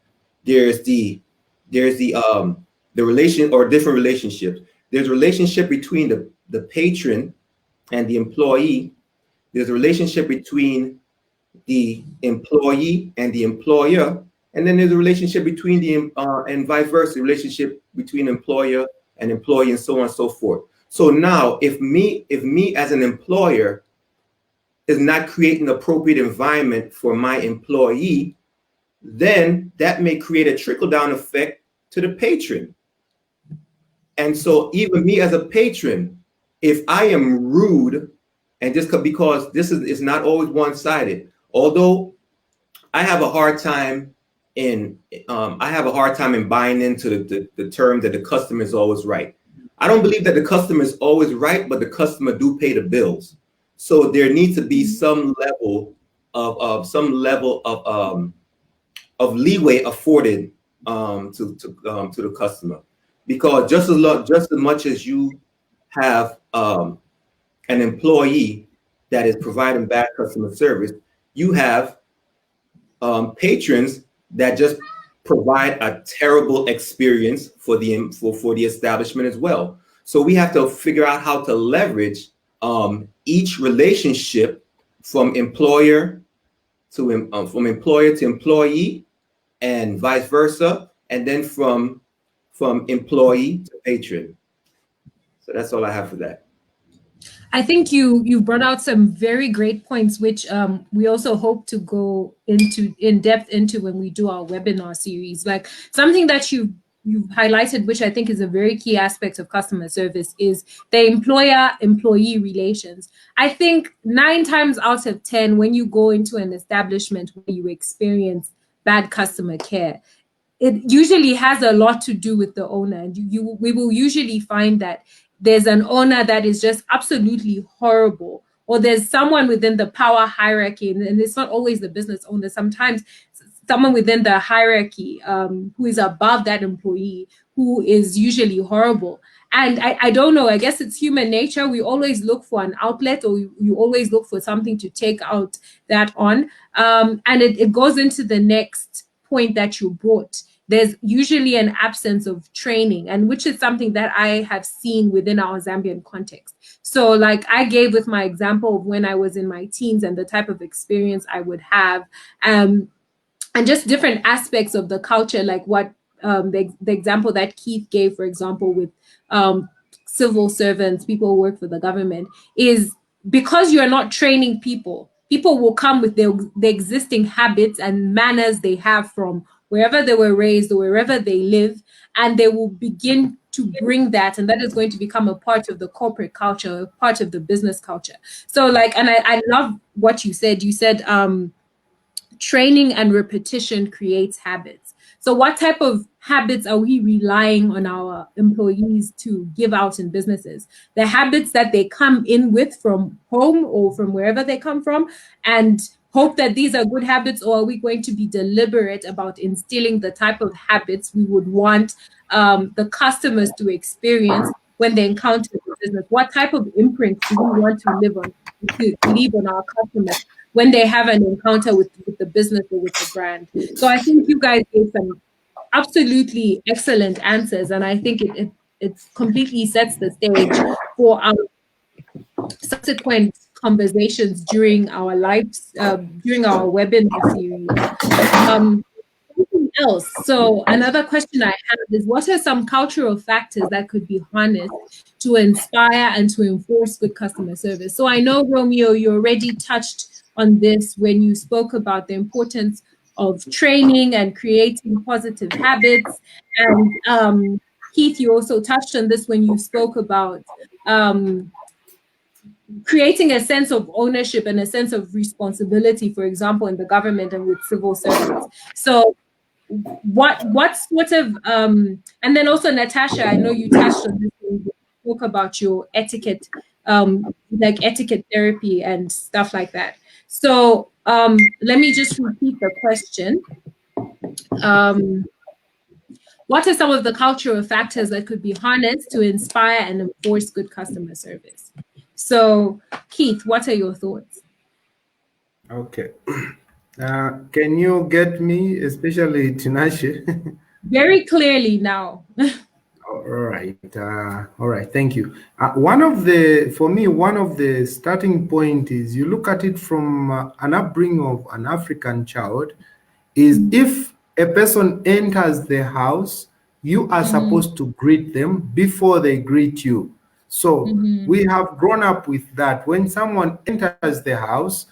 There's the relation, or different relationships. There's a relationship between the patron and the employee. There's a relationship between the employee and the employer, and then there's a relationship between the and vice versa, relationship between employer and employee, and so on and so forth. So now, if me as an employer is not creating an appropriate environment for my employee, then that may create a trickle down effect to the patron. And so even me as a patron, if I am rude, and just because this is not always one-sided, although I have a hard time in buying into the term that the customer is always right. I don't believe that the customer is always right, but the customer do pay the bills. So there needs to be some level of leeway afforded to the customer, because just as much as you have an employee that is providing bad customer service, you have patrons that just provide a terrible experience for the establishment as well. So we have to figure out how to leverage each relationship from employer to employee, and vice versa, and then from employee to patron. So that's all I have for that. I think you brought out some very great points, which we also hope to go in depth into when we do our webinar series. Like something that you've highlighted, which I think is a very key aspect of customer service, is the employer-employee relations. I think 9 times out of 10, when you go into an establishment where you experience bad customer care, it usually has a lot to do with the owner. And we will usually find that there's an owner that is just absolutely horrible, or there's someone within the power hierarchy, and it's not always the business owner. Sometimes someone within the hierarchy who is above that employee, who is usually horrible. And I don't know, I guess it's human nature. We always look for an outlet, or you always look for something to take out that on. And it goes into the next point that you brought. There's usually an absence of training, and which is something that I have seen within our Zambian context. So like I gave with my example of when I was in my teens and the type of experience I would have, and just different aspects of the culture, like what the example that Keith gave, for example, with civil servants, people who work for the government, is because you're not training people will come with the existing habits and manners they have from wherever they were raised or wherever they live, and they will begin to bring that, and that is going to become a part of the corporate culture, a part of the business culture. So like, and I love what you said. You said training and repetition creates habits. So what type of habits are we relying on our employees to give out in businesses? The habits that they come in with from home or from wherever they come from, and hope that these are good habits, or are we going to be deliberate about instilling the type of habits we would want the customers to experience when they encounter the business? What type of imprint do we want to leave on our customers when they have an encounter with the business or with the brand? So I think you guys gave some absolutely excellent answers, and I think it completely sets the stage for our subsequent conversations during our during our webinar series. Something else. So another question I have is, what are some cultural factors that could be harnessed to inspire and to enforce good customer service? So I know, Romeo, you already touched on this when you spoke about the importance of training and creating positive habits. And Keith, you also touched on this when you spoke about creating a sense of ownership and a sense of responsibility, for example, in the government and with civil servants. So what sort of, and then also Natasha, I know you touched on this when you spoke about your etiquette, like etiquette therapy and stuff like that. So let me just repeat the question. What are some of the cultural factors that could be harnessed to inspire and enforce good customer service? So, Keith, what are your thoughts? Okay. Can you get me, especially Tinashe? Very clearly now. All right. Thank you. One of the starting point is you look at it from an upbringing of an African child. Is if a person enters the house, you are supposed to greet them before they greet you. So we have grown up with that. When someone enters the house,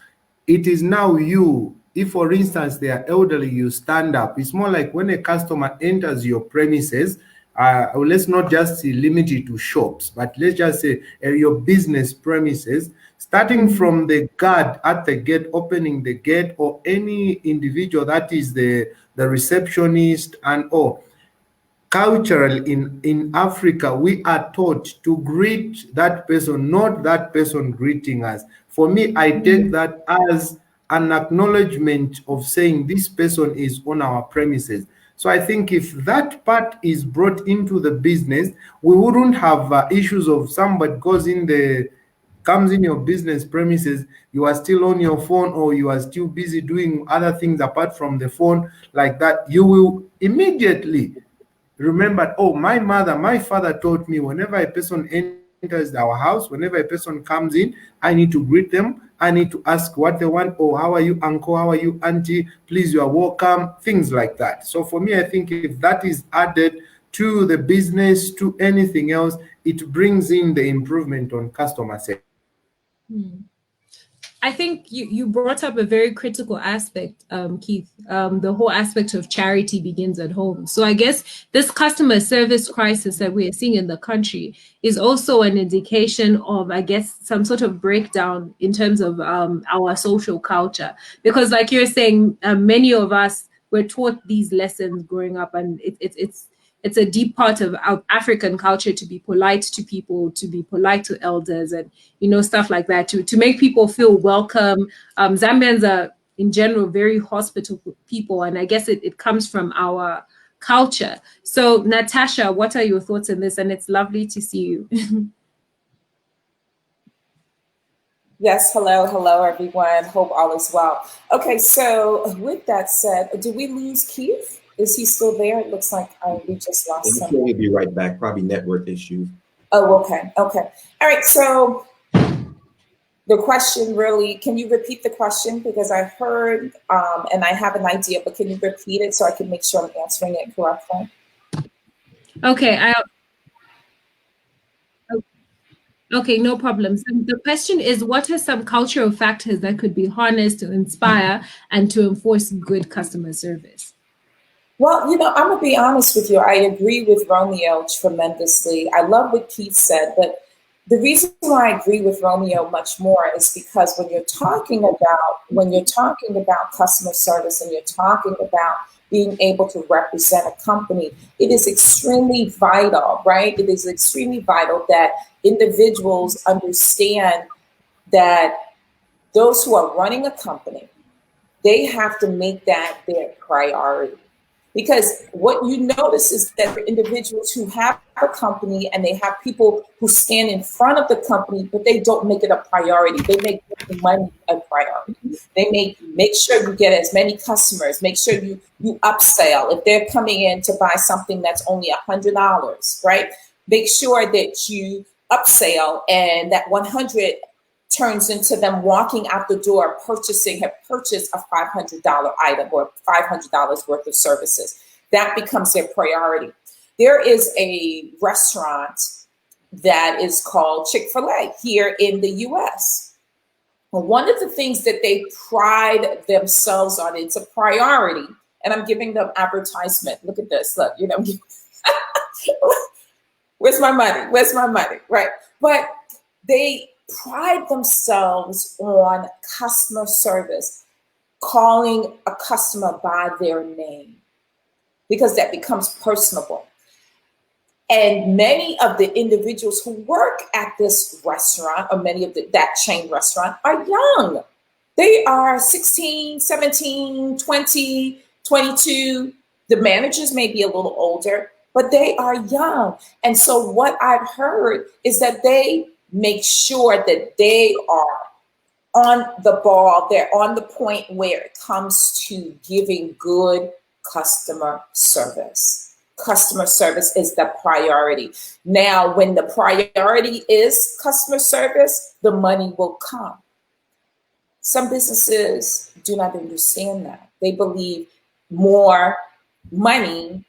it is now you. If, for instance, they are elderly, you stand up. It's more like when a customer enters your premises, let's not just limit it to shops, but let's just say your business premises, starting from the guard at the gate, opening the gate, or any individual that is the receptionist and all. Culturally in Africa, we are taught to greet that person, not that person greeting us. For me, I take that as an acknowledgement of saying this person is on our premises. So I think if that part is brought into the business, we wouldn't have issues of somebody comes in your business premises, you are still on your phone or you are still busy doing other things apart from the phone like that. You will immediately remember, oh, my father taught me whenever a person enters our house, whenever a person comes in, I need to greet them. I need to ask what they want. Oh, how are you, uncle? How are you, auntie? Please, you are welcome. Things like that. So for me, I think if that is added to the business, to anything else, it brings in the improvement on customer service. I think you brought up a very critical aspect, Keith. The whole aspect of charity begins at home. So I guess this customer service crisis that we are seeing in the country is also an indication of, I guess, some sort of breakdown in terms of our social culture. Because, like you're saying, many of us were taught these lessons growing up, and it's a deep part of our African culture to be polite to people, to be polite to elders, and stuff like that, to make people feel welcome. Zambians are in general very hospitable people, and I guess it comes from our culture. So Natasha, what are your thoughts on this? And it's lovely to see you. Yes, hello, everyone. Hope all is well. Okay, so with that said, did we lose Keith? Is he still there? It looks like we just lost I'm him. sure he'll be right back. Probably network issues. Oh, okay. All right, so the question really, can you repeat the question? Because I heard and I have an idea, but can you repeat it so I can make sure I'm answering it correctly? Okay, no problem. So the question is, what are some cultural factors that could be harnessed to inspire and to enforce good customer service? Well, I'm going to be honest with you. I agree with Romeo tremendously. I love what Keith said, but the reason why I agree with Romeo much more is because when you're talking about customer service and you're talking about being able to represent a company, it is extremely vital, right? It is extremely vital that individuals understand that those who are running a company, they have to make that their priority. Because what you notice is that for individuals who have a company and they have people who stand in front of the company, but they don't make it a priority. They make money a priority. They make sure you get as many customers, make sure you upsell. If they're coming in to buy something that's only $100, right? Make sure that you upsell and that 100 turns into them walking out the door have purchased a $500 item or $500 worth of services. That becomes their priority. There is a restaurant that is called Chick-fil-A here in the US. Well, one of the things that they pride themselves on, it's a priority, and I'm giving them advertisement. Look at this, look, where's my money? Where's my money, right? But they pride themselves on customer service, calling a customer by their name, because that becomes personable. And many of the individuals who work at this restaurant, or many of that chain restaurant, are young. They are 16, 17, 20, 22. The managers may be a little older, but they are young. And so what I've heard is that they make sure that they are on the ball. They're on the point where it comes to giving good customer service. customer service is the priority. Now, when the priority is customer service, the money will come. Some businesses do not understand that. They believe more money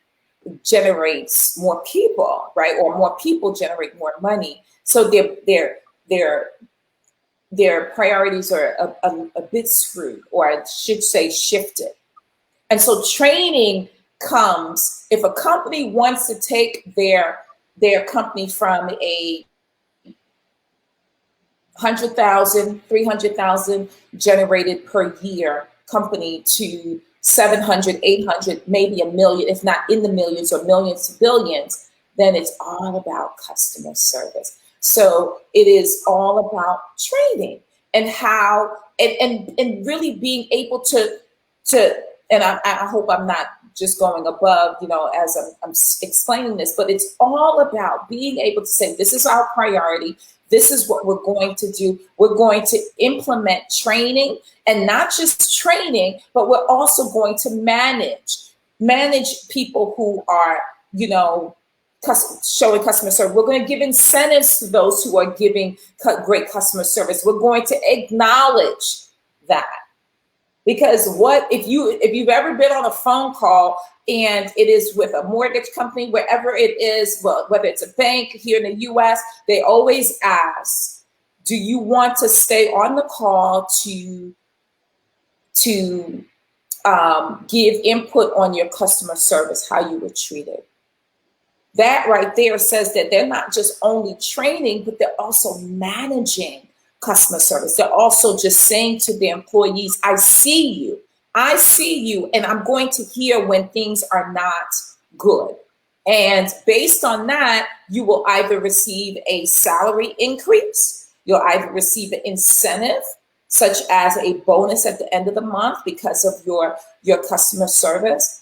generates more people, right? Or more people generate more money. So their priorities are a bit screwed, or I should say shifted. And so training comes if a company wants to take their company from a 100,000, 300,000 generated per year company to 700, 800, maybe a million, if not in the millions or millions to billions, then it's all about customer service. So it is all about training and how, and really being able to, and I hope I'm not just going above, as I'm explaining this, but it's all about being able to say, this is our priority. This is what we're going to do. We're going to implement training, and not just training, but we're also going to manage people who are, showing customer service. We're going to give incentives to those who are giving great customer service. We're going to acknowledge that. Because if you've ever been on a phone call and it is with a mortgage company, wherever it is, well, whether it's a bank here in the US, they always ask, do you want to stay on the call to give input on your customer service, how you were treated? That right there says that they're not just only training, but they're also managing customer service. They're also just saying to the employees, I see you, and I'm going to hear when things are not good. And based on that, you will either receive a salary increase, you'll either receive an incentive, such as a bonus at the end of the month because of your customer service.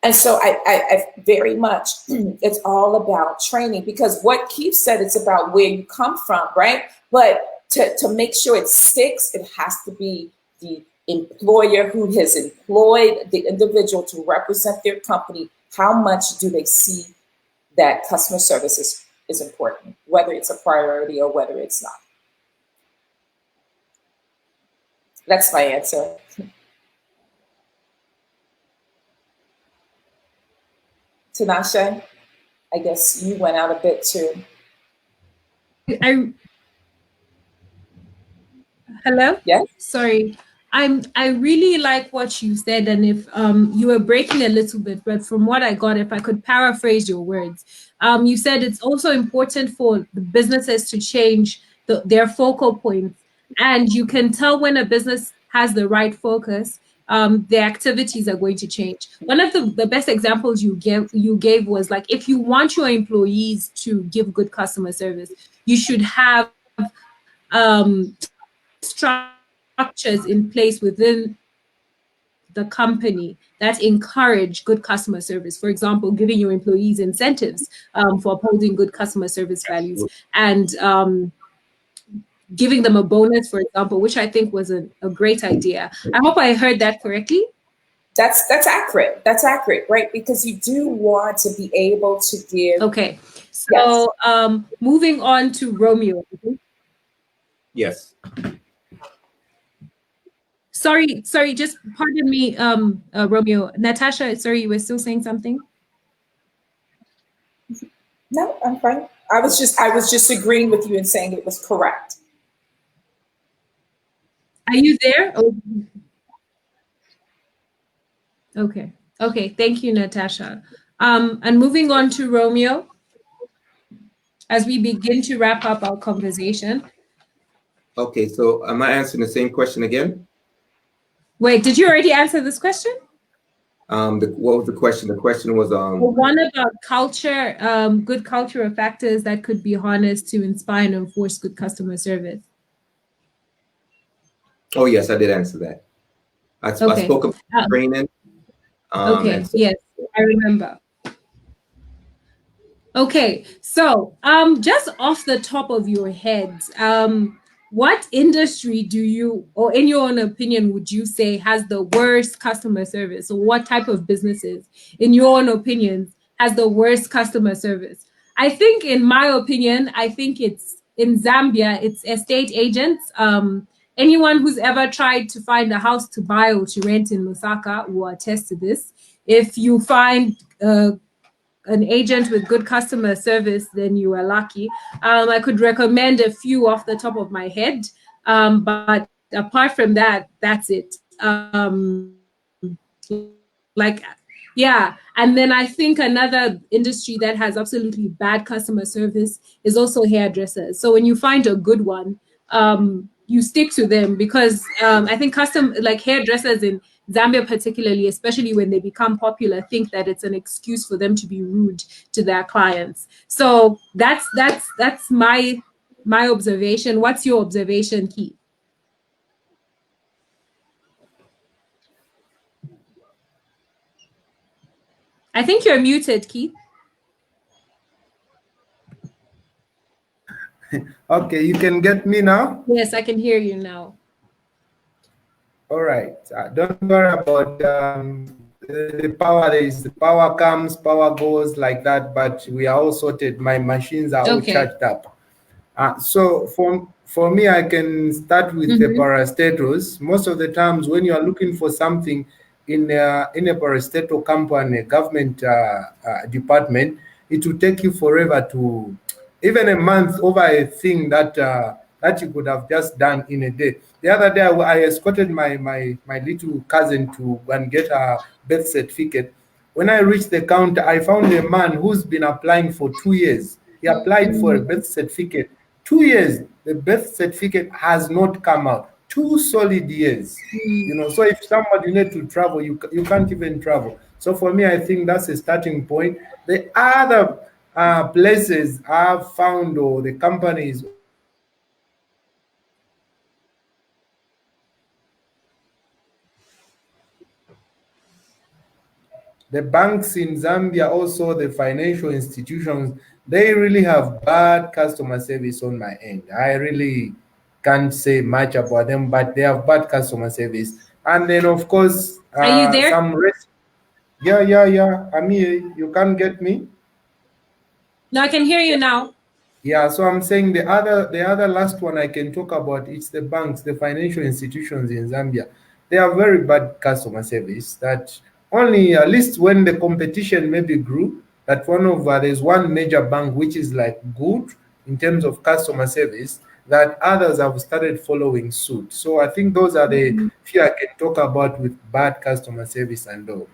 And so I very much, it's all about training, because what Keith said, it's about where you come from, right? But to make sure it sticks, it has to be the employer who has employed the individual to represent their company. How much do they see that customer service is important, whether it's a priority or whether it's not? That's my answer. Tinashe, I guess you went out a bit too. Hello? Yes. Sorry. I really like what you said, and if you were breaking a little bit, but from what I got, if I could paraphrase your words, you said it's also important for the businesses to change their focal points, and you can tell when a business has the right focus, the activities are going to change. One of the best examples you gave was like, if you want your employees to give good customer service, you should have structures in place within the company that encourage good customer service. For example, giving your employees incentives for upholding good customer service values, and giving them a bonus, for example, which I think was a great idea. I hope I heard that correctly. That's accurate. That's accurate, right? Because you do want to be able to give. Okay. So yes. Moving on to Romeo. Yes. Sorry, just pardon me, Romeo. Natasha, sorry, you were still saying something? No, I'm fine. I was just agreeing with you and saying it was correct. Are you there? Oh. Okay, thank you, Natasha. And moving on to Romeo, as we begin to wrap up our conversation. Okay, so am I answering the same question again? Wait, did you already answer this question? What was the question? The question was one about culture, good cultural factors that could be harnessed to inspire and enforce good customer service. Oh yes, I did answer that. I spoke about training. Okay, yes, I remember. Okay, so just off the top of your head, what industry do you, or in your own opinion, would you say has the worst customer service? Or what type of businesses, in your own opinions, has the worst customer service? I think, in my opinion, I think it's in Zambia, it's estate agents. Anyone who's ever tried to find a house to buy or to rent in Lusaka will attest to this. If you find an agent with good customer service, then you are lucky. I could recommend a few off the top of my head, but apart from that, that's it. Like, yeah. And then I think another industry that has absolutely bad customer service is also hairdressers. So when you find a good one, you stick to them, because I think hairdressers in Zambia particularly, especially when they become popular, think that it's an excuse for them to be rude to their clients. So that's my observation. What's your observation, Keith? I think you're muted, Keith. Okay, you can get me now? Yes, I can hear you now. All right. Don't worry about the power. The power comes, power goes, like that, but we are all sorted. My machines are all charged up. So for me, I can start with the parastatals. Most of the times when you are looking for something in a parastatal company, government department, it will take you forever to, even a month, over a thing that you could have just done in a day. The other day, I escorted my little cousin to go and get her birth certificate. When I reached the counter, I found a man who's been applying for 2 years. He applied for a birth certificate. 2 years, the birth certificate has not come out. 2 solid years. So if somebody need to travel, you can't even travel. So for me, I think that's a starting point. The other places I've found, or the companies, the banks in Zambia, also the financial institutions, they really have bad customer service on my end. I really can't say much about them, but they have bad customer service. And then, of course, Are you there? Yeah. I'm here. You can't get me? No, I can hear you now. Yeah, so I'm saying the other last one I can talk about, it's the banks, the financial institutions in Zambia. They have very bad customer service. That only, at least when the competition maybe grew, that there's one major bank which is like good in terms of customer service, that others have started following suit. So I think those are the few I can talk about with bad customer service and all.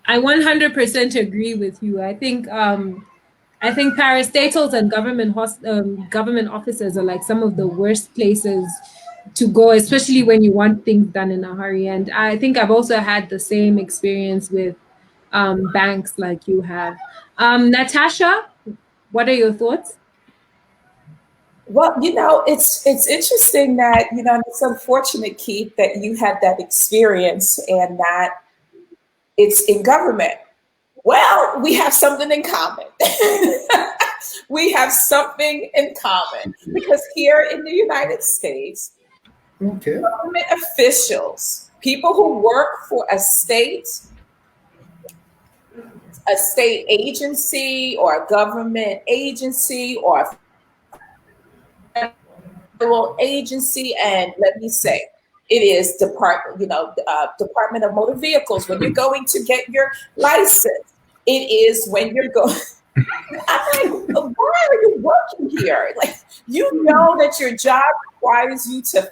I 100% agree with you. I think parastatals and government offices are like some of the worst places to go, especially when you want things done in a hurry. And I think I've also had the same experience with banks like you have. Natasha, what are your thoughts? Well, it's interesting that, it's unfortunate, Keith, that you had that experience and that it's in government. Well, we have something in common. We have something in common, because here in the United States, government officials, people who work for a state agency or a government agency or a federal agency, and let me say, it is Department of Motor Vehicles when you're going to get your license. It is when you're going. I'm like, why are you working here? Like, that your job requires you to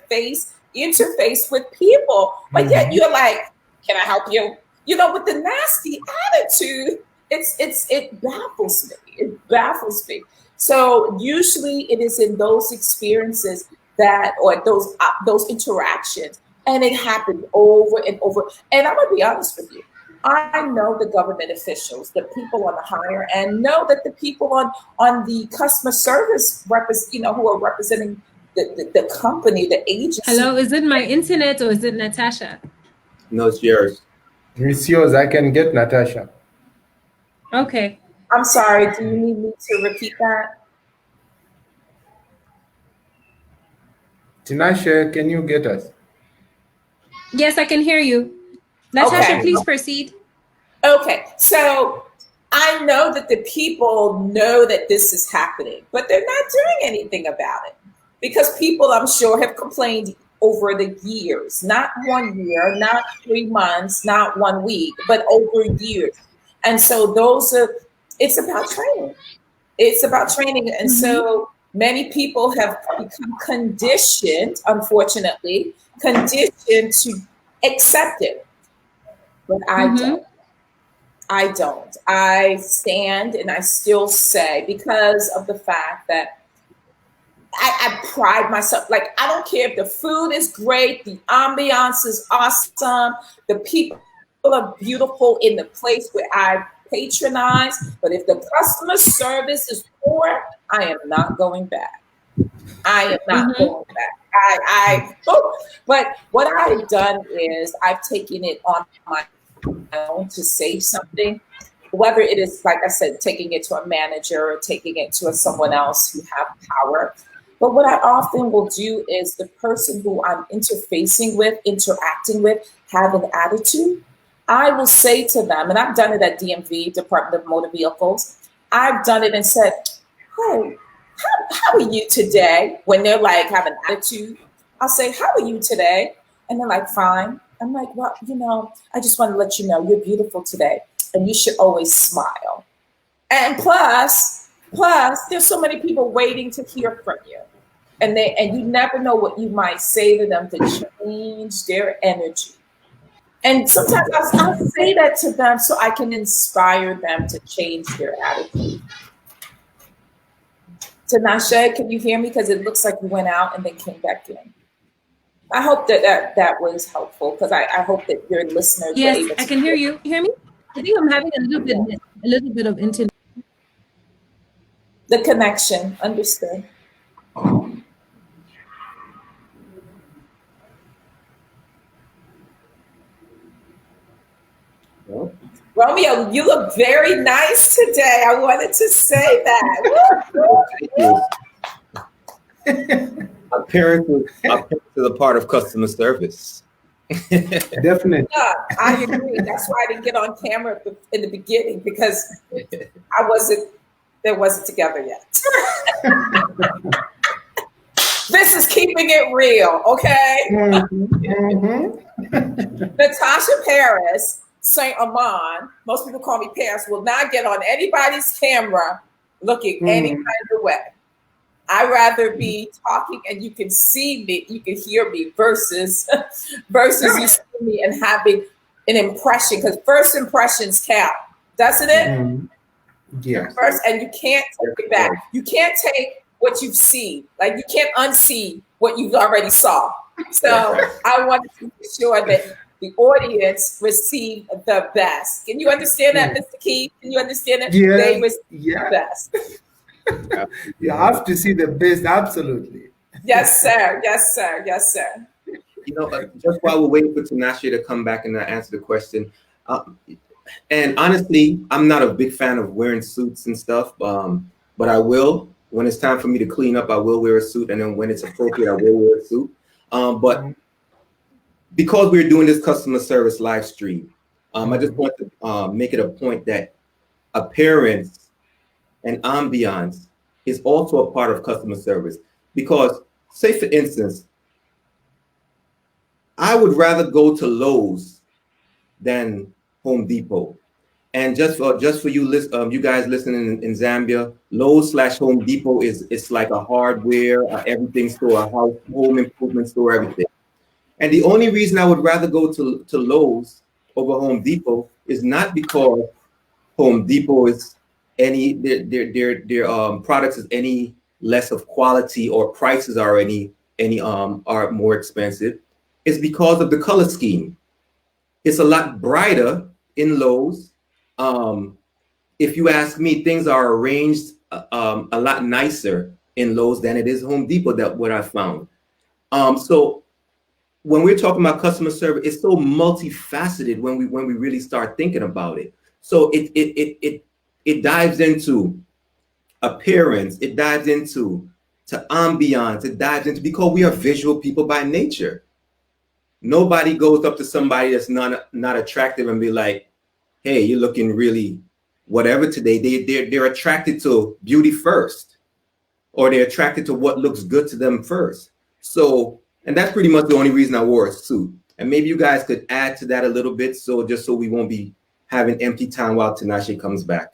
interface with people, but yet you're like, can I help you? With the nasty attitude, it baffles me. It baffles me. So usually it is in those experiences or those interactions, and it happens over and over. And I'm gonna be honest with you. I know the government officials, the people on the higher end, know that the people on the customer service who are representing the company, the agency. Hello, is it my internet or is it Natasha? No, it's yours. It's yours. I can get Natasha. Okay. I'm sorry. Do you need me to repeat that? Tinashe, can you get us? Yes, I can hear you. Natasha, please proceed. Okay, so I know that the people know that this is happening, but they're not doing anything about it because people, I'm sure, have complained over the years, not 1 year, not 3 months, not 1 week, but over years. And so it's about training. It's about training. And so many people have become conditioned, unfortunately, conditioned to accept it. But I don't. I don't. I stand and I still say, because of the fact that I pride myself. Like, I don't care if the food is great, the ambiance is awesome, the people are beautiful in the place where I patronize. But if the customer service is poor, I am not going back. I am not going back. But what I've done is I've taken it on my own to say something, whether it is, like I said, taking it to a manager or taking it to someone else who have power. But what I often will do is the person who I'm interfacing with, interacting with, have an attitude. I will say to them, and I've done it at DMV, Department of Motor Vehicles. I've done it and said, "Hey, how are you today?" When they're like, have an attitude, I'll say, "How are you today?" And they're like, "Fine." I'm like, "Well, I just want to let you know you're beautiful today, and you should always smile. And plus, there's so many people waiting to hear from you, and you never know what you might say to them to change their energy." And sometimes I'll say that to them so I can inspire them to change their attitude. Tinashe, can you hear me? Because it looks like you went out and then came back in. I hope that was helpful, because I hope that your listeners were Yes, able to I can hear you. You hear me? I think I'm having a little bit of internet. the connection. Understood. Well, Romeo, you look very nice today. I wanted to say that. appearance is a part of customer service. Definitely. Yeah, I agree. That's why I didn't get on camera in the beginning, because there wasn't together yet. This is keeping it real, okay? Natasha Paris, Saint Armand, most people call me Paris, will not get on anybody's camera looking any kind of way. I'd rather be talking and you can see me, you can hear me, versus you see me and having an impression, because first impressions count, doesn't it? Yes. First, and you can't take it back. You can't take what you've seen. Like, you can't unsee what you've already saw. So I want to be sure that the audience receive the best. Can you understand that, Mr. Keith? Can you understand that? Yes. They receive the best. You have to see the best, absolutely. Yes, sir. Yes, sir. Yes, sir. Just while we're waiting for Tinashe to come back and answer the question, and honestly, I'm not a big fan of wearing suits and stuff, but I will. When it's time for me to clean up, I will wear a suit, and then when it's appropriate, I will wear a suit. But because we're doing this customer service live stream, I just want to make it a point that appearance and ambiance is also a part of customer service. Because, say for instance, I would rather go to Lowe's than Home Depot. And just for you, you guys listening in Zambia, Lowe's/Home Depot it's like a hardware, everything store, a home improvement store, everything. And the only reason I would rather go to Lowe's over Home Depot is not because Home Depot is their products is any less of quality or prices are are more expensive. It's because of the color scheme. It's a lot brighter in Lowe's. If you ask me, things are arranged a lot nicer in Lowe's than it is Home Depot. That what I found. So when we're talking about customer service, it's so multifaceted when we really start thinking about it. So it dives into appearance, it dives into ambiance, it dives into, because we are visual people by nature. Nobody goes up to somebody that's not attractive and be like, hey, you're looking really whatever today. They're attracted to beauty first, or they're attracted to what looks good to them first. So, and that's pretty much the only reason I wore a suit. And maybe you guys could add to that a little bit, so just so we won't be having empty time while Tinashe comes back.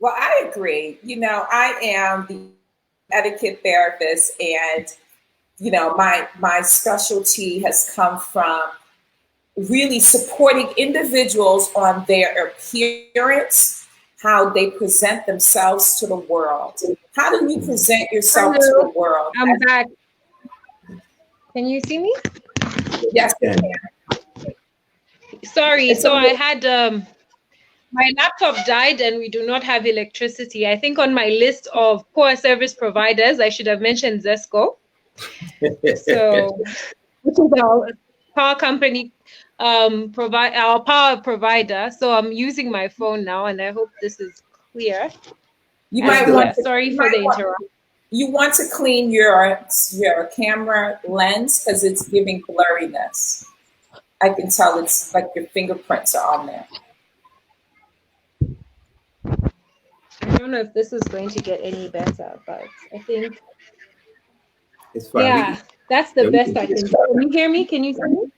Well, I agree. I am the etiquette therapist, and my specialty has come from really supporting individuals on their appearance, how they present themselves to the world. How do you present yourself to the world? I'm back. Can you see me? Yes. Sorry, so I had my laptop died and we do not have electricity. I think on my list of poor service providers, I should have mentioned Zesco. So, which is our power company, our power provider. So I'm using my phone now, and I hope this is clear. You might want to, sorry for the interruption. You want to clean your camera lens because it's giving blurriness. I can tell it's like your fingerprints are on there. I don't know if this is going to get any better, but I think it's fine. Yeah, that's the best I can do. Can you hear me? Can you see me?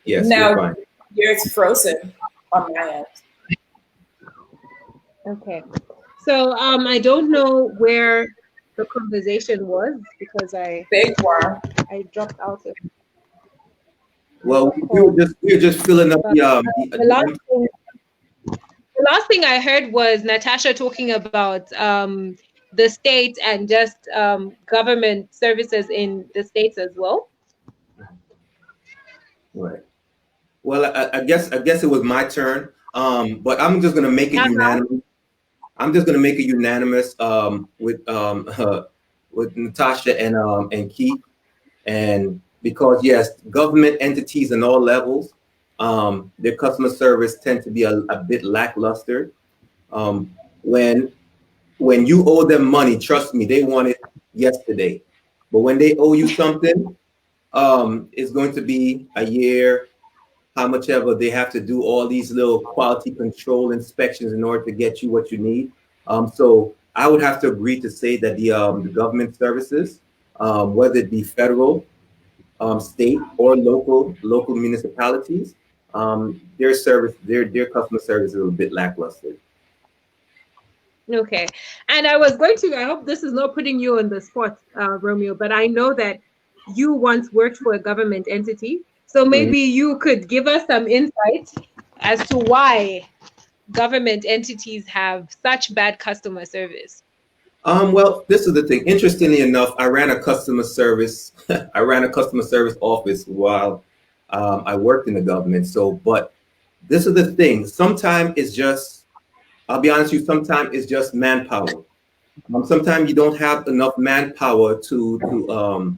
Yes, no, you're fine. Yours frozen on my end. Okay. So I don't know where the conversation was because I dropped out of. Well, we were just filling up the last thing I heard was Natasha talking about the state and just government services in the states as well. Right. Well, I guess it was my turn. But I'm just gonna make it unanimous. I'm just gonna make it unanimous with Natasha and Keith, and because yes, government entities in all levels, their customer service tend to be a bit lackluster. When you owe them money, trust me, they want it yesterday. But when they owe you something, it's going to be a year, how much ever they have to do all these little quality control inspections in order to get you what you need. So I would have to agree to say that the government services, whether it be federal, state, or local municipalities, their customer service is a bit lackluster. Okay. And I hope this is not putting you on the spot, Romeo, but I know that you once worked for a government entity. So maybe you could give us some insight as to why government entities have such bad customer service. Well, this is the thing. Interestingly enough, I ran a customer service office while I worked in the government. So, but this is the thing. Sometimes it's just, I'll be honest with you, sometimes it's just manpower. Sometimes you don't have enough manpower to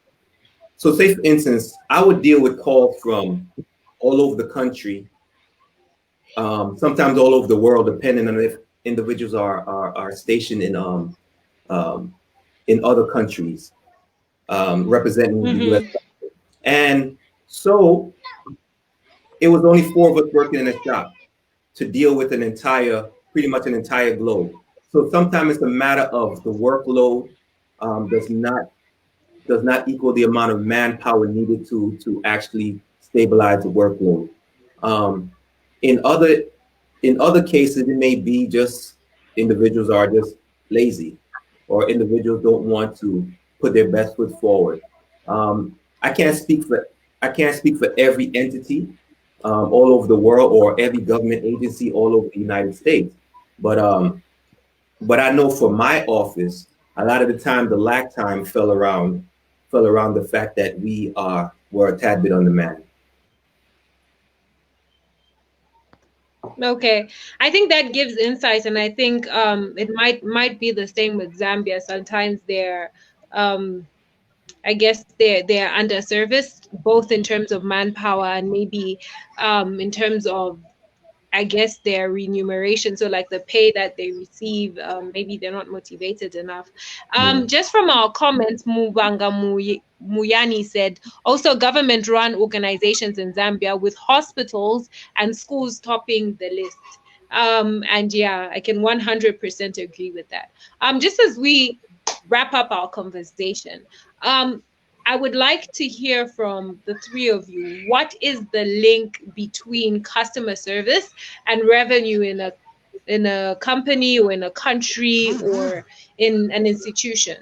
so say for instance, I would deal with calls from all over the country, sometimes all over the world, depending on if individuals are stationed in other countries, representing the U.S. And so it was only 4 of us working in a shop to deal with pretty much an entire globe. So sometimes it's a matter of the workload does not equal the amount of manpower needed to actually stabilize the workload. In other cases, it may be just individuals are just lazy, or individuals don't want to put their best foot forward. I can't speak for every entity all over the world, or every government agency all over the United States, but I know for my office, a lot of the time the lag time fell around the fact that we were a tad bit undermanned. Okay, I think that gives insight, and I think it might be the same with Zambia. Sometimes they're, I guess they're underserviced, both in terms of manpower and maybe in terms of I guess their remuneration, so like the pay that they receive, maybe they're not motivated enough. Just from our comments, Muyani said, also government run organizations in Zambia with hospitals and schools topping the list. And yeah, I can 100% agree with that. Just as we wrap up our conversation, I would like to hear from the three of you. What is the link between customer service and revenue in a company or in a country or in an institution?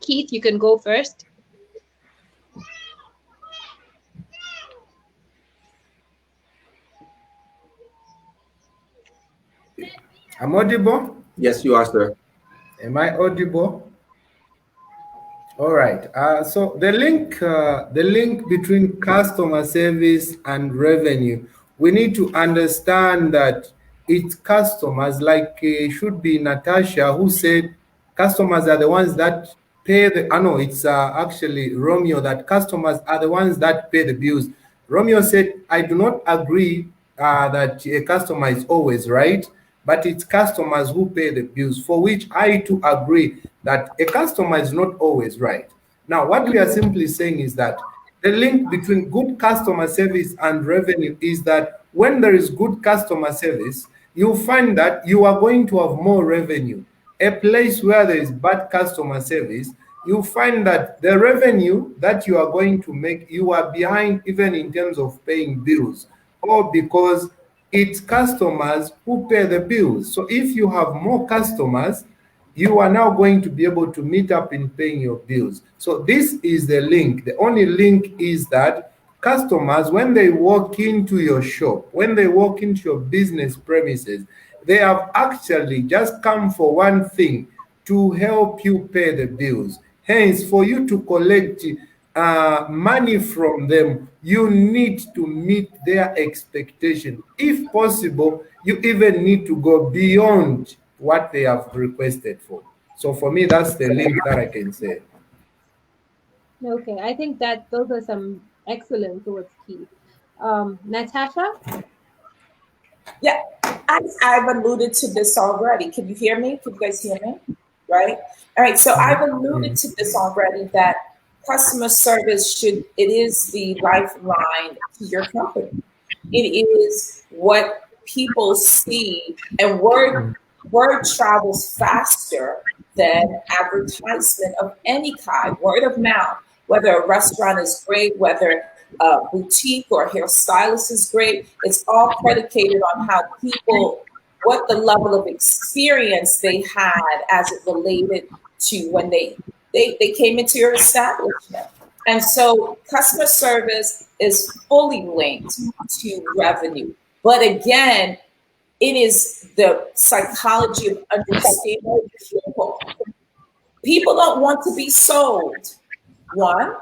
Keith, you can go first. I'm audible? Yes, you are, sir. Am I audible? All right. So the link between customer service and revenue, we need to understand that it's customers, like should be Natasha who said customers are the ones that pay the. I know it's actually Romeo, that customers are the ones that pay the bills. Romeo said, I do not agree that a customer is always right, but it's customers who pay the bills, for which I too agree that a customer is not always right. Now, what we are simply saying is that the link between good customer service and revenue is that when there is good customer service, you find that you are going to have more revenue. A place where there is bad customer service, you find that the revenue that you are going to make, you are behind even in terms of paying bills, or because it's customers who pay the bills. So if you have more customers, you are now going to be able to meet up in paying your bills. So this is the link. The only link is that customers, when they walk into your shop, when they walk into your business premises, they have actually just come for one thing: to help you pay the bills. Hence, for you to collect money from them, you need to meet their expectation. If possible, you even need to go beyond what they have requested for. So for me, that's the link that I can say. Okay, I think that those are some excellent thoughts, Keith. Natasha? Yeah, I've alluded to this already. Can you hear me? Can you guys hear me? Right? All right. So I've alluded to this already, that customer service it is the lifeline to your company. It is what people see, and word travels faster than advertisement of any kind. Word of mouth, whether a restaurant is great, whether a boutique or hairstylist is great, it's all predicated on how people, what the level of experience they had as it related to when they came into your establishment. And so customer service is fully linked to revenue. But again, it is the psychology of understanding people. People don't want to be sold. One.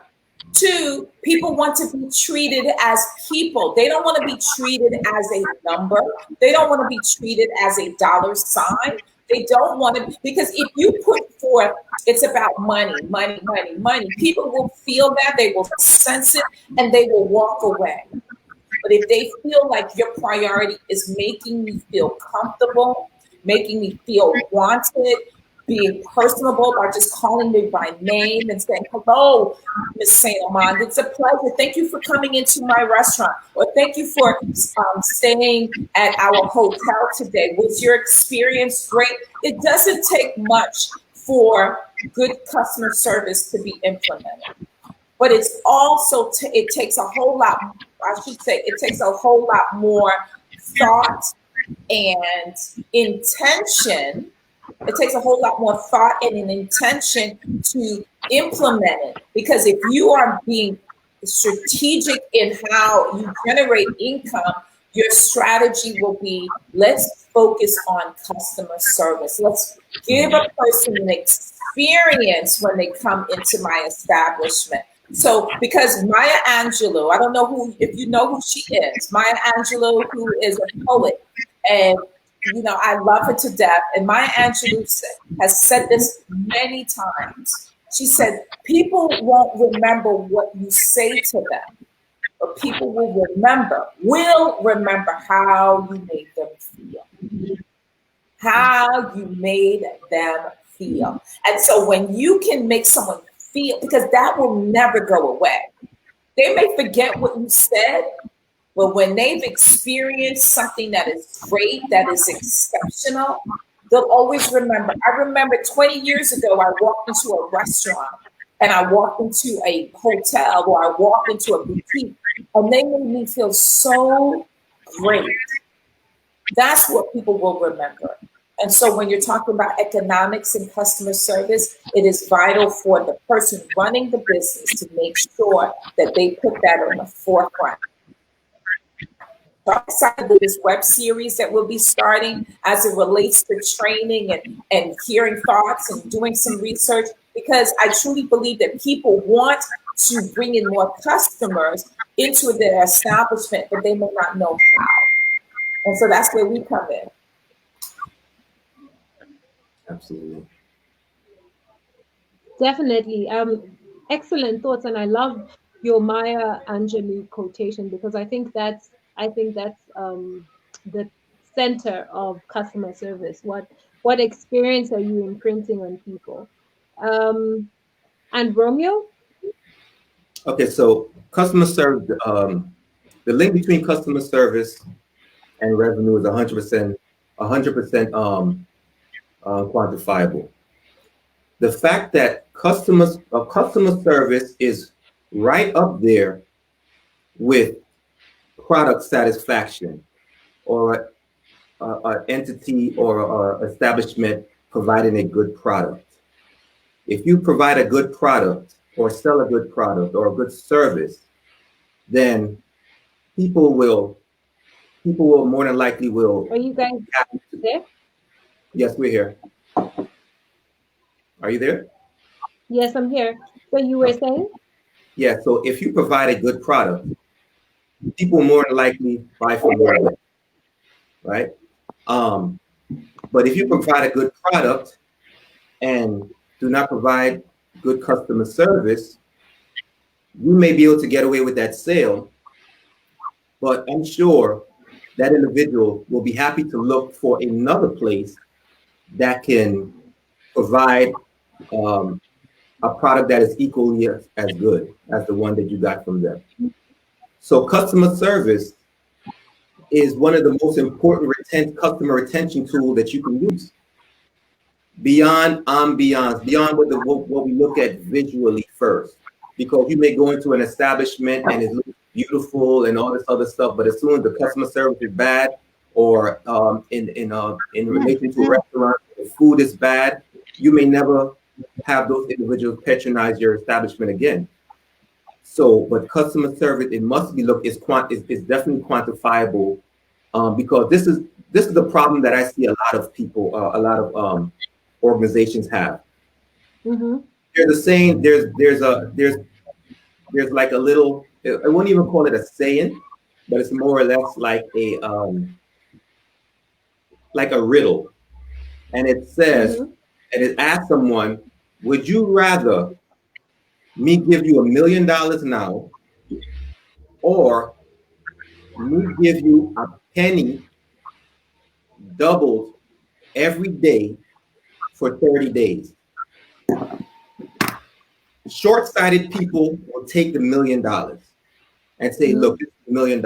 Two, people want to be treated as people. They don't want to be treated as a number. They don't want to be treated as a dollar sign. They don't want to, because if you put forth, it's about money, money, money, money. People will feel that, they will sense it, and they will walk away. But if they feel like your priority is making me feel comfortable, making me feel wanted, being personable by just calling me by name and saying, hello, Miss St. Armand, it's a pleasure. Thank you for coming into my restaurant, or thank you for staying at our hotel today. Was your experience great? It doesn't take much for good customer service to be implemented. But it's also, it takes a whole lot, I should say, it takes a whole lot more thought and intention. It takes a whole lot more thought and an intention to implement it. Because if you are being strategic in how you generate income, your strategy will be, let's focus on customer service. Let's give a person an experience when they come into my establishment. So, because Maya Angelou, I don't know who, if you know who she is, Maya Angelou, who is a poet, and you know, I love her to death. And Maya Angelou has said this many times. She said, people won't remember what you say to them, but people will remember how you made them feel. How you made them feel. And so when you can make someone feel, because that will never go away. They may forget what you said, but when they've experienced something that is great, that is exceptional, they'll always remember. I remember 20 years ago, I walked into a restaurant and I walked into a hotel or I walked into a boutique and they made me feel so great. That's what people will remember. And so when you're talking about economics and customer service, it is vital for the person running the business to make sure that they put that on the forefront. So I'm excited with this web series that we'll be starting as it relates to training and hearing thoughts and doing some research, because I truly believe that people want to bring in more customers into their establishment, but they may not know how. And so that's where we come in. Absolutely. Definitely. Excellent thoughts. And I love your Maya Angelou quotation, because I think that's the center of customer service. What experience are you imprinting on people? And Romeo? Okay, so customer service, the link between customer service and revenue is 100% quantifiable. The fact that customer service is right up there with product satisfaction, or an entity or establishment providing a good product. If you provide a good product or sell a good product or a good service, then people will more than likely will. Are you guys there? Yes, we're here. Are you there? Yes, I'm here. So you were saying? Yeah, so if you provide a good product, people more than likely buy from you, right? But if you provide a good product and do not provide good customer service, you may be able to get away with that sale, but I'm sure that individual will be happy to look for another place that can provide a product that is equally as good as the one that you got from them. So customer service is one of the most important customer retention tools that you can use. Beyond ambiance, beyond what we look at visually first, because you may go into an establishment and it looks beautiful and all this other stuff, but as soon as the customer service is bad, or in relation to a restaurant, the food is bad, you may never have those individuals patronize your establishment again. So, but customer service, it must be looked is definitely quantifiable, because this is the problem that I see a lot of people, a lot of organizations have. Mm-hmm. There's a saying, there's like a little, I wouldn't even call it a saying, but it's more or less like a riddle. And it says, Mm-hmm. and it asks someone, would you rather me give you $1 million now, or me give you a penny doubled every day for 30 days? Short-sighted people will take the $1 million and say, look, this is $1 million.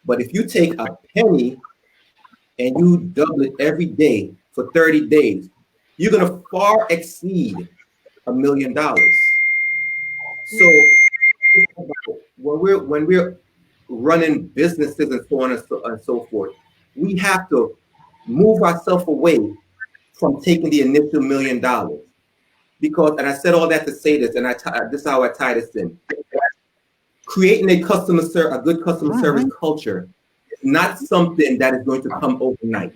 But if you take a penny and you double it every day for 30 days, you're going to far exceed $1 million. So when we're running businesses and so on and so forth, we have to move ourselves away from taking the initial $1 million. Because, and I said all that to say this, and this is how I tie this in. Creating a good customer service culture is not something that is going to come overnight.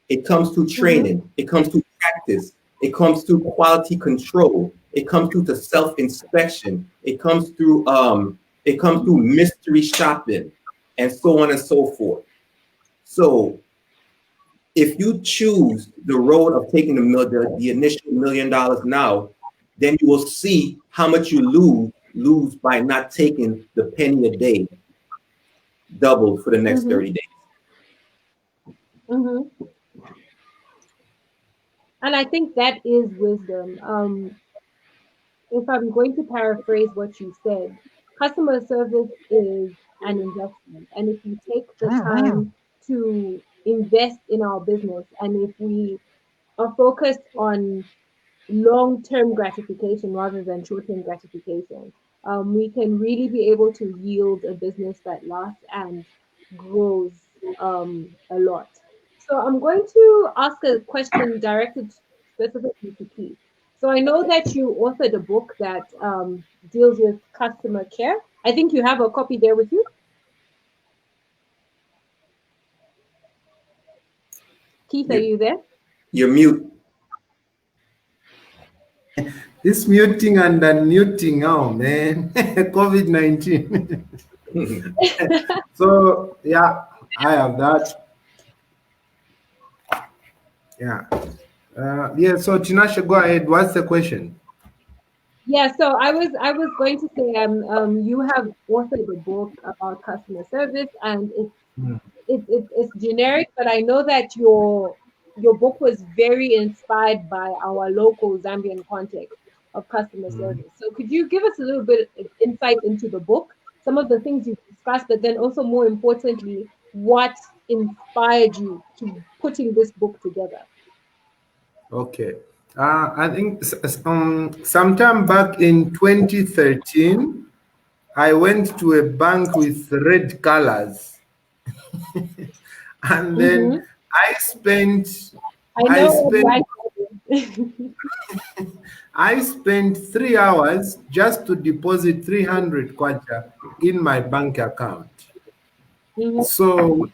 It comes through training. It comes through practice. It comes through quality control. It comes through the self-inspection. It comes through mystery shopping, and so on and so forth. So if you choose the road of taking the initial $1 million now, then you will see how much you lose lose by not taking the penny a day doubled for the next 30 days. And I think that is wisdom. If I'm going to paraphrase what you said, customer service is an investment. And if we take the time to invest in our business, and if we are focused on long-term gratification rather than short-term gratification, we can really be able to yield a business that lasts and grows a lot. So I'm going to ask a question directed specifically to Keith. So I know that you authored a book that deals with customer care. I think you have a copy there with you. Keith, are you there? You're mute. This muting and unmuting, oh man, COVID-19. So yeah, I have that. Yeah. So Tinashe, go ahead. What's the question? Yeah, so I was going to say you have authored a book about customer service, and it's generic, but I know that your book was very inspired by our local Zambian context of customer service. So could you give us a little bit of insight into the book, some of the things you discussed, but then also more importantly, what inspired you to putting this book together? Okay. I think sometime back in 2013, I went to a bank with red colors. And then I spent 3 hours just to deposit 300 kwacha in my bank account. So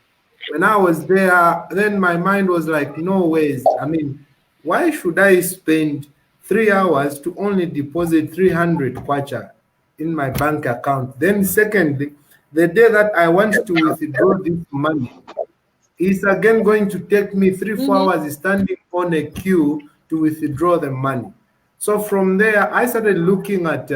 when I was there, then my mind was like, no ways. I mean, why should I spend 3 hours to only deposit 300 kwacha in my bank account? Then secondly, the day that I want to withdraw this money, it's again going to take me 3-4 hours standing on a queue to withdraw the money. So from there, I started looking at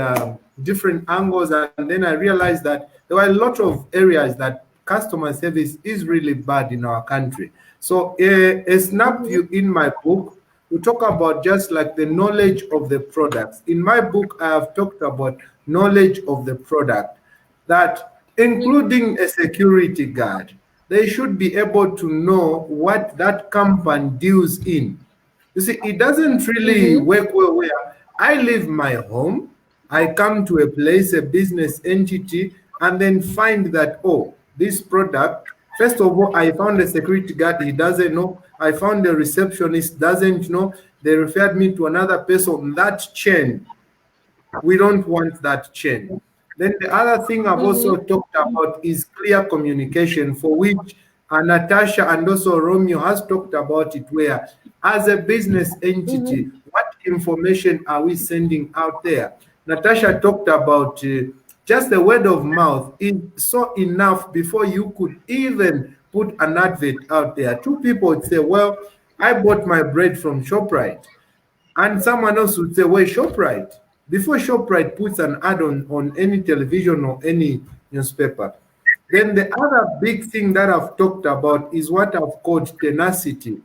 different angles, and then I realized that there were a lot of areas that customer service is really bad in our country. So a snap view in my book, we talk about just like the knowledge of the products. In my book, I have talked about knowledge of the product, that including a security guard, they should be able to know what that company deals in. You see, it doesn't really work well where I leave my home, I come to a place, a business entity, and then find that, oh, this product, first of all, I found a security guard, he doesn't know. I found a receptionist, doesn't know. They referred me to another person. That chain, we don't want that chain. Then the other thing I've also talked about is clear communication, for which Natasha and also Romeo has talked about it, where as a business entity, what information are we sending out there? Natasha talked about just the word of mouth is so enough before you could even put an advert out there. Two people would say, well, I bought my bread from ShopRite. And someone else would say, well, ShopRite. Before ShopRite puts an ad on any television or any newspaper. Then the other big thing that I've talked about is what I've called tenacity.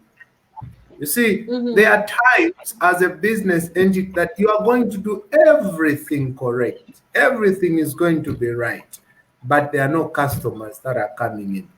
You see, there are times as a business entity that you are going to do everything correct. Everything is going to be right. But there are no customers that are coming in.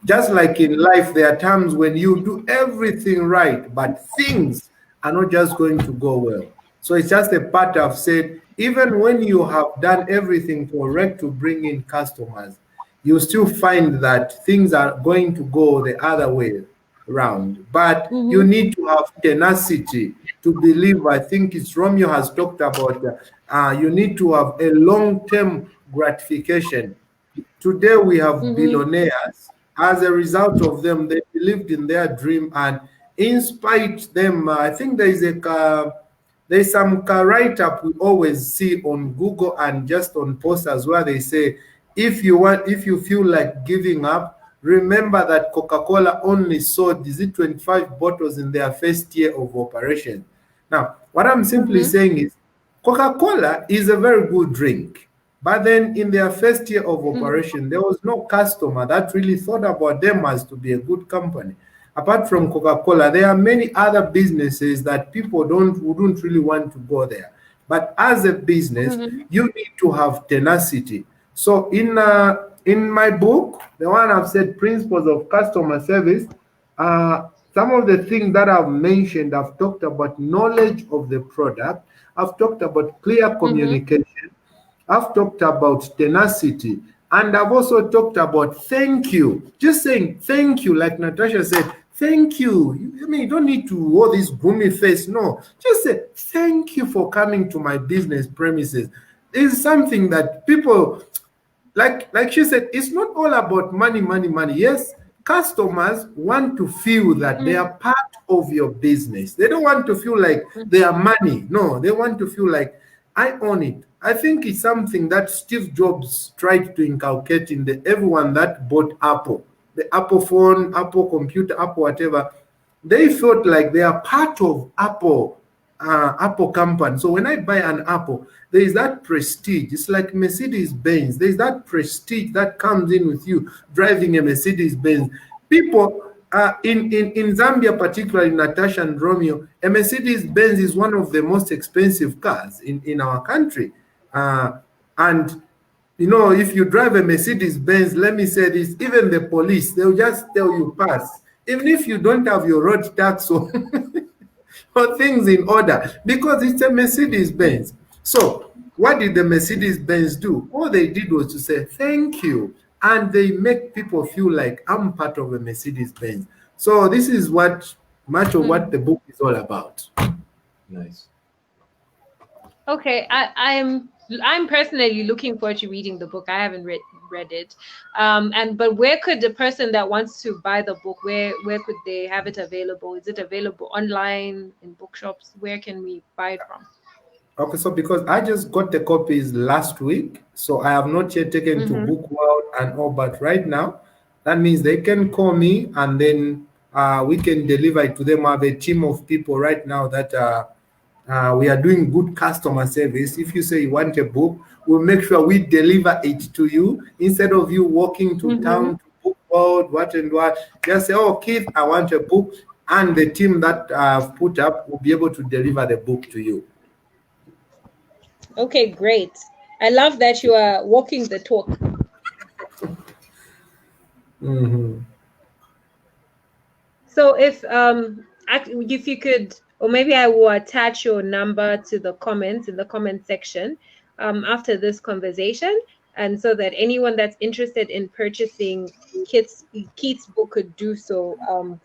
Just like in life, there are times when you do everything right, but things are not just going to go well. So it's just a part of said, even when you have done everything correct to bring in customers, you still find that things are going to go the other way around. But you need to have tenacity to believe. I think it's Romeo has talked about you need to have a long-term gratification. Today we have billionaires. As a result of them, they believed in their dream, and in spite them, I think there's some write-up we always see on Google and just on posters where they say, if you feel like giving up, remember that Coca-Cola only sold 25 bottles in their first year of operation. Now, what I'm simply saying is, Coca-Cola is a very good drink, but then in their first year of operation, there was no customer that really thought about them as to be a good company. Apart from Coca-Cola, there are many other businesses that people wouldn't really want to go there. But as a business, you need to have tenacity. So in my book, the one I've said, Principles of Customer Service, some of the things that I've mentioned, I've talked about knowledge of the product, I've talked about clear communication, I've talked about tenacity, and I've also talked about thank you. Just saying thank you, like Natasha said, thank you. I mean, you don't need to wear this gloomy face. No, just say thank you for coming to my business premises. It's something that people, like she said, it's not all about money, money, money. Yes, customers want to feel that they are part of your business. They don't want to feel like they are money. No, they want to feel like I own it. I think it's something that Steve Jobs tried to inculcate in everyone that bought Apple, the Apple phone, Apple computer, Apple whatever. They felt like they are part of Apple company. So when I buy an Apple, there is that prestige. It's like Mercedes-Benz. There's that prestige that comes in with you driving a Mercedes-Benz. People in Zambia, particularly Natasha and Romeo, a Mercedes-Benz is one of the most expensive cars in our country. And you know, if you drive a Mercedes-Benz, let me say this, even the police, they'll just tell you pass. Even if you don't have your road tax or things in order, because it's a Mercedes-Benz. So what did the Mercedes-Benz do? All they did was to say, thank you. And they make people feel like I'm part of a Mercedes-Benz. So this is much of what the book is all about. Nice. Okay, I'm personally looking forward to reading the book. I haven't read it, but where could the person that wants to buy the book, where could they have it available? Is it available online in bookshops? Where can we buy it from? Okay, so because I just got the copies last week, so I have not yet taken to Book World and all, but right now, that means they can call me and then we can deliver it to them. I have a team of people right now that we are doing good customer service. If you say you want a book, we'll make sure we deliver it to you instead of you walking to town to Book World, what and what. Just say, oh, Keith, I want a book, and the team that I've put up will be able to deliver the book to you. Okay, great. I love that you are walking the talk. So if you could, or maybe I will attach your number to the comments in the comment section after this conversation, and so that anyone that's interested in purchasing Keith's book could do so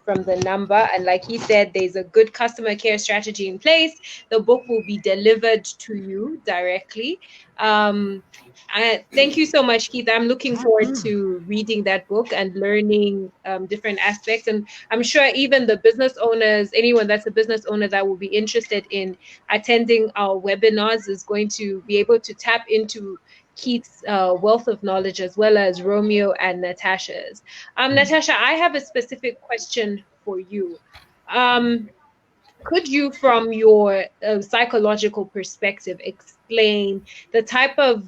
from the number. And like he said, there's a good customer care strategy in place. The book will be delivered to you directly. Thank you so much, Keith. I'm looking forward to reading that book and learning different aspects. And I'm sure even the business owners, anyone that's a business owner that will be interested in attending our webinars is going to be able to tap into Keith's wealth of knowledge, as well as Romeo and Natasha's. Natasha, I have a specific question for you. Could you, from your psychological perspective, explain the type of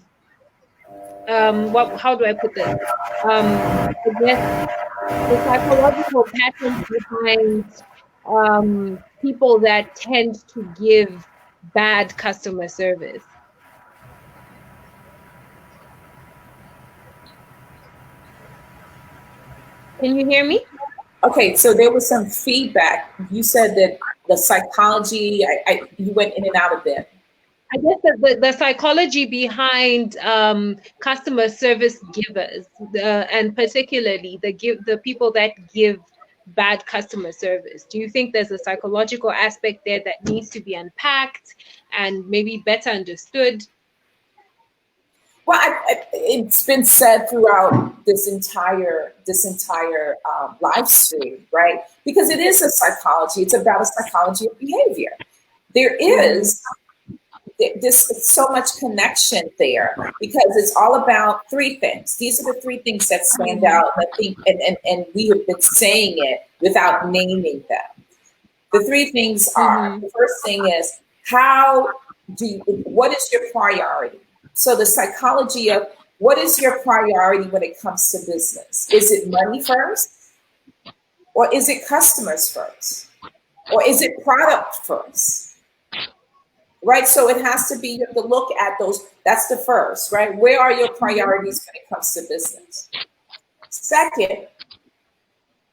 how do I put this? I guess the psychological patterns behind people that tend to give bad customer service? Can you hear me? Okay, so there was some feedback. You said that the psychology, you went in and out of there. I guess the psychology behind customer service givers, and particularly the people that give bad customer service. Do you think there's a psychological aspect there that needs to be unpacked and maybe better understood? Well, it's been said throughout this entire live stream, right? Because it is a psychology. It's about a psychology of behavior. There is so much connection there because it's all about three things. These are the three things that stand out. I think, and we have been saying it without naming them. The three things are: the first thing is how what is your priority? So the psychology of what is your priority when it comes to business? Is it money first? Or is it customers first? Or is it product first? Right? So it has to be, you have to look at those. That's the first, right? Where are your priorities when it comes to business? Second,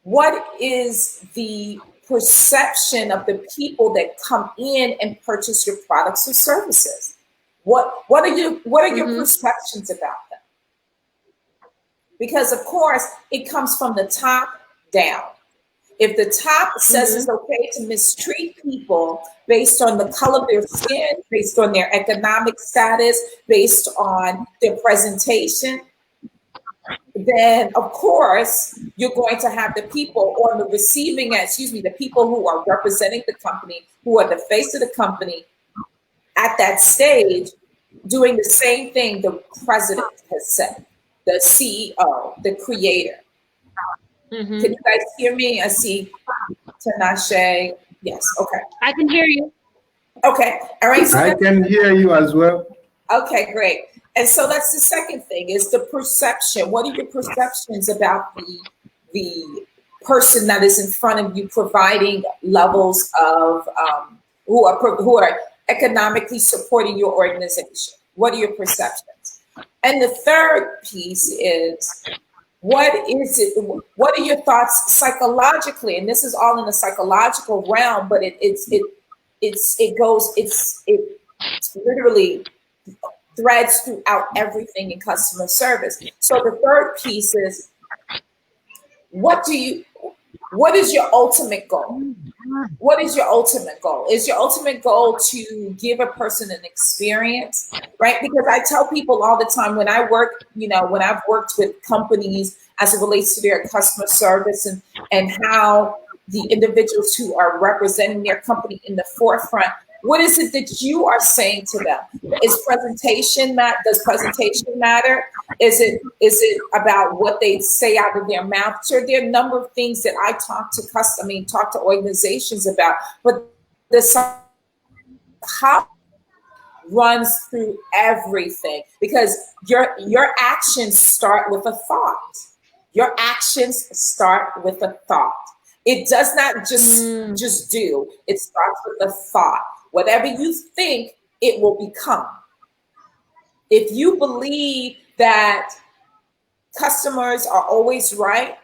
what is the perception of the people that come in and purchase your products or services? What are your perceptions about them? Because of course it comes from the top down. If the top says it's okay to mistreat people based on the color of their skin, based on their economic status, based on their presentation, then of course you're going to have the people on the receiving end, the people who are representing the company, who are the face of the company at that stage, doing the same thing the president has said, the CEO, the creator. Can you guys hear me? I see Tinashe. Yes, okay. I can hear you. Okay, all right. So I can hear you as well. Okay, great. And so that's the second thing, is the perception. What are your perceptions about the person that is in front of you, providing levels of who are economically supporting your organization? What are your perceptions? And the third piece is, what is it? What are your thoughts psychologically? And this is all in the psychological realm, but it literally threads throughout everything in customer service. So the third piece is, what is your ultimate goal? What is your ultimate goal? Is your ultimate goal to give a person an experience, right? Because I tell people all the time, when I work, when I've worked with companies as it relates to their customer service and how the individuals who are representing their company in the forefront, what is it that you are saying to them? Does presentation matter? Is it about what they say out of their mouth? Sure, there are a number of things that I talk to organizations about, but the how runs through everything, because your actions start with a thought. Your actions start with a thought. It does not just do. It starts with a thought. Whatever you think, it will become. If you believe that customers are always right,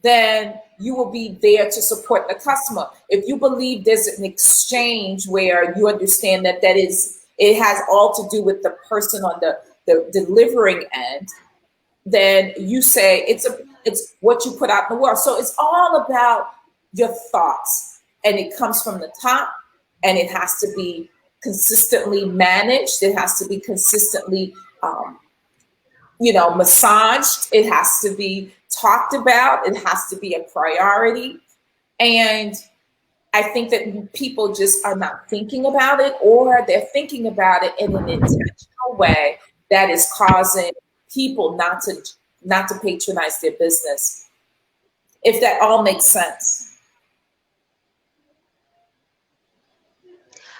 then you will be there to support the customer. If you believe there's an exchange where you understand that it has all to do with the person on the delivering end, then you say it's what you put out in the world. So it's all about your thoughts. And it comes from the top, and it has to be consistently managed. It has to be consistently, massaged. It has to be talked about. It has to be a priority. And I think that people just are not thinking about it, or they're thinking about it in an intentional way that is causing people not to patronize their business. If that all makes sense.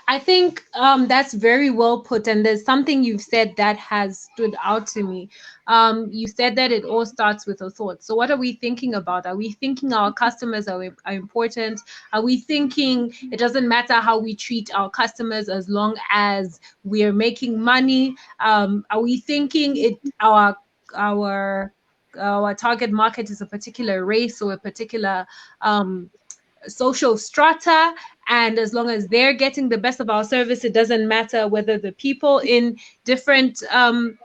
I think that's very well put. And there's something you've said that has stood out to me. You said that it all starts with a thought. So what are we thinking about? Are we thinking our customers are important? Are we thinking it doesn't matter how we treat our customers as long as we're making money? Are we thinking our target market is a particular race or a particular social strata, and as long as they're getting the best of our service, it doesn't matter whether the people in different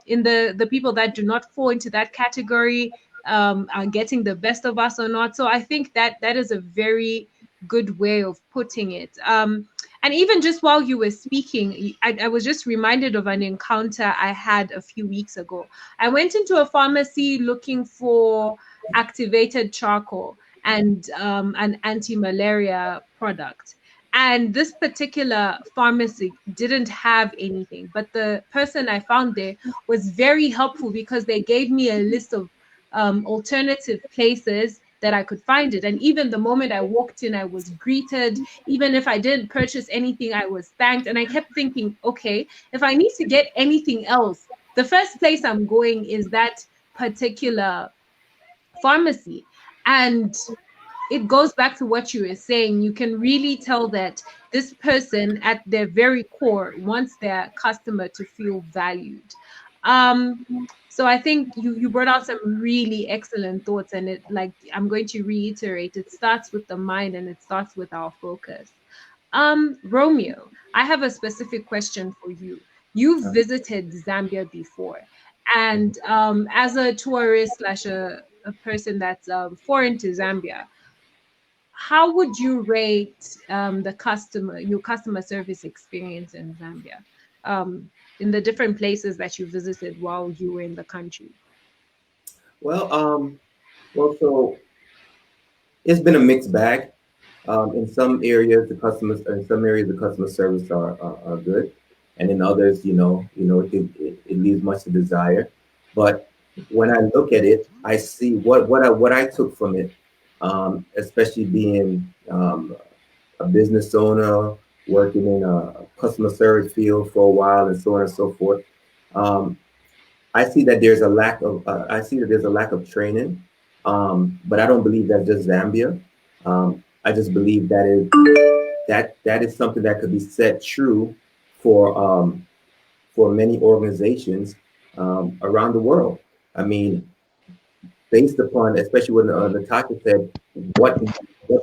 in the people that do not fall into that category are getting the best of us or not. So I think that is a very good way of putting it. And even just while you were speaking, I was just reminded of an encounter I had a few weeks ago. I went into a pharmacy looking for activated charcoal and an anti-malaria product. And this particular pharmacy didn't have anything, but the person I found there was very helpful because they gave me a list of alternative places that I could find it. And even the moment I walked in, I was greeted. Even if I didn't purchase anything, I was thanked. And I kept thinking, okay, if I need to get anything else, the first place I'm going is that particular pharmacy. And it goes back to what you were saying. You can really tell that this person at their very core wants their customer to feel valued. So I think you brought out some really excellent thoughts, and it, like, I'm going to reiterate, it starts with the mind and it starts with our focus. Romeo, I have a specific question for you. You've visited Zambia before, and as a tourist slash a person that's foreign to Zambia, how would you rate your customer service experience in Zambia, in the different places that you visited while you were in the country? So it's been a mixed bag. In some areas, the customer service are good, and in others, it leaves much to desire. But when I look at it, I see what I took from it, especially being a business owner, working in a customer service field for a while, and so on and so forth. Um, I see that there's a lack of training, but I don't believe that's just Zambia. I just believe that is something that could be set true for many organizations around the world. I mean, based upon, especially when Natasha said, what do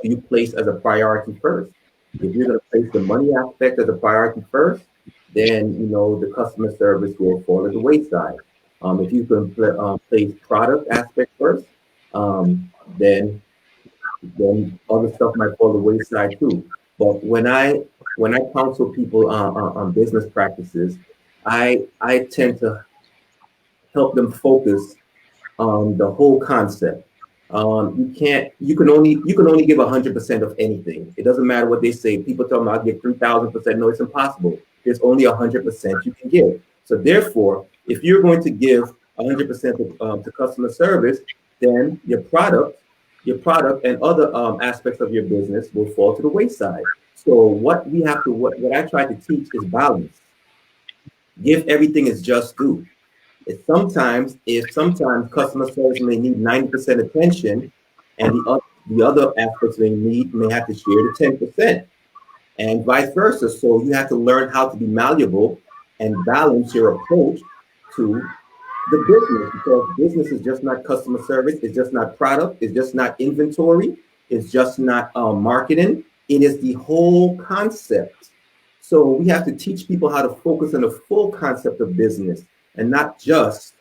you place as a priority first? If you're going to place the money aspect as a priority first, then the customer service will fall at the wayside. If you can place product aspect first, then other stuff might fall the wayside too. But when I counsel people on business practices, I tend to help them focus on the whole concept. You can only give 100% of anything. It doesn't matter what they say. People tell me I'll give 3,000%. No, it's impossible. There's only 100% you can give. So therefore, if you're going to give 100% to customer service, then your product and other aspects of your business will fall to the wayside. So what I try to teach is balance. Give everything its just due. If sometimes customer service may need 90% attention, and the other aspects may have to share the 10%, and vice versa. So you have to learn how to be malleable and balance your approach to the business, because business is just not customer service, it's just not product, it's just not inventory, it's just not marketing. It is the whole concept. So we have to teach people how to focus on the full concept of business, and not just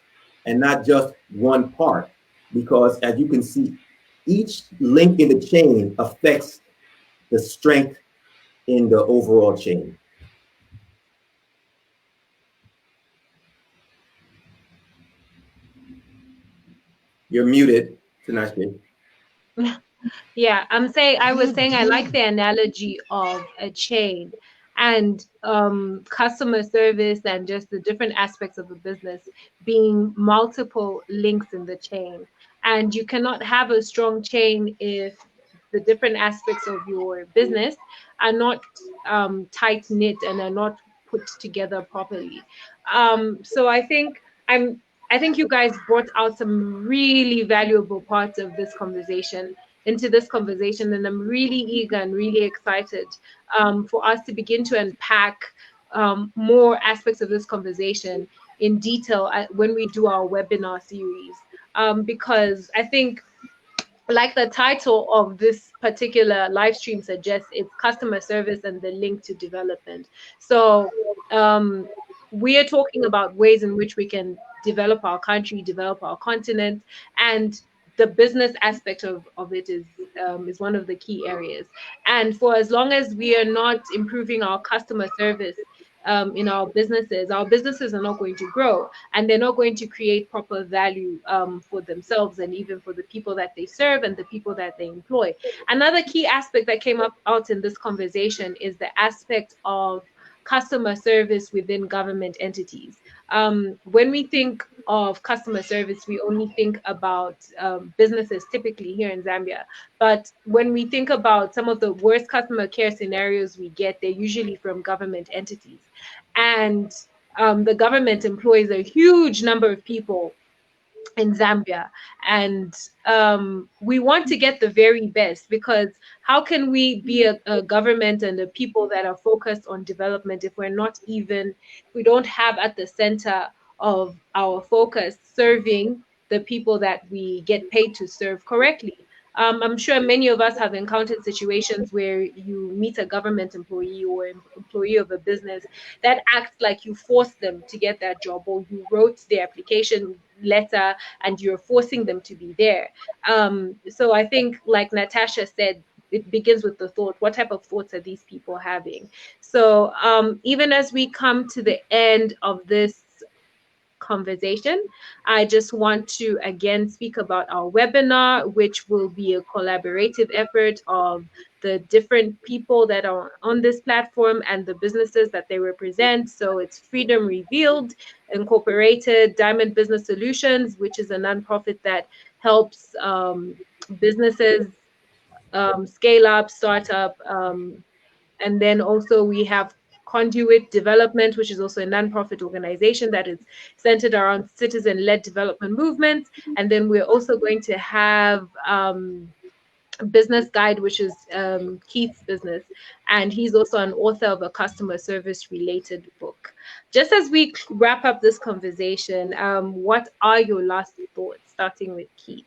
one part, because as you can see, each link in the chain affects the strength in the overall chain. You're muted, Tinashe. Yeah, I was saying I like the analogy of a chain, and customer service and just the different aspects of a business being multiple links in the chain. And you cannot have a strong chain if the different aspects of your business are not tight knit and are not put together properly. So I think you guys brought out some really valuable parts of this conversation into this conversation, and I'm really eager and really excited for us to begin to unpack more aspects of this conversation in detail when we do our webinar series, because I think, like the title of this particular live stream suggests, it's customer service and the link to development. So we are talking about ways in which we can develop our country, develop our continent, and the business aspect of it is one of the key areas. And for as long as we are not improving our customer service in our businesses are not going to grow, and they're not going to create proper value for themselves and even for the people that they serve and the people that they employ. Another key aspect that came out in this conversation is the aspect of customer service within government entities. When we think of customer service, we only think about businesses typically here in Zambia. But when we think about some of the worst customer care scenarios we get, they're usually from government entities. And the government employs a huge number of people in Zambia. And we want to get the very best, because how can we be a government and a people that are focused on development if we don't have at the center of our focus serving the people that we get paid to serve correctly? I'm sure many of us have encountered situations where you meet a government employee or employee of a business that acts like you forced them to get that job, or you wrote the application letter and you're forcing them to be there. So I think, like Natasha said, it begins with the thought. What type of thoughts are these people having? So even as we come to the end of this conversation, I just want to again speak about our webinar, which will be a collaborative effort of the different people that are on this platform and the businesses that they represent. So it's Freedom Revealed Incorporated, Diamond Business Solutions, which is a nonprofit that helps businesses scale up, start up, and then also we have Conduit Development, which is also a nonprofit organization that is centered around citizen-led development movements. And then we're also going to have Business Guide, which is Keith's business. And he's also an author of a customer service related book. Just as we wrap up this conversation, what are your last thoughts, starting with Keith?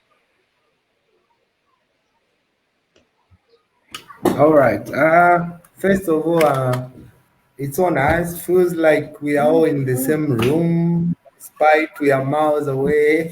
All right. First of all, it's so nice. Feels like we are all in the same room, despite we are miles away.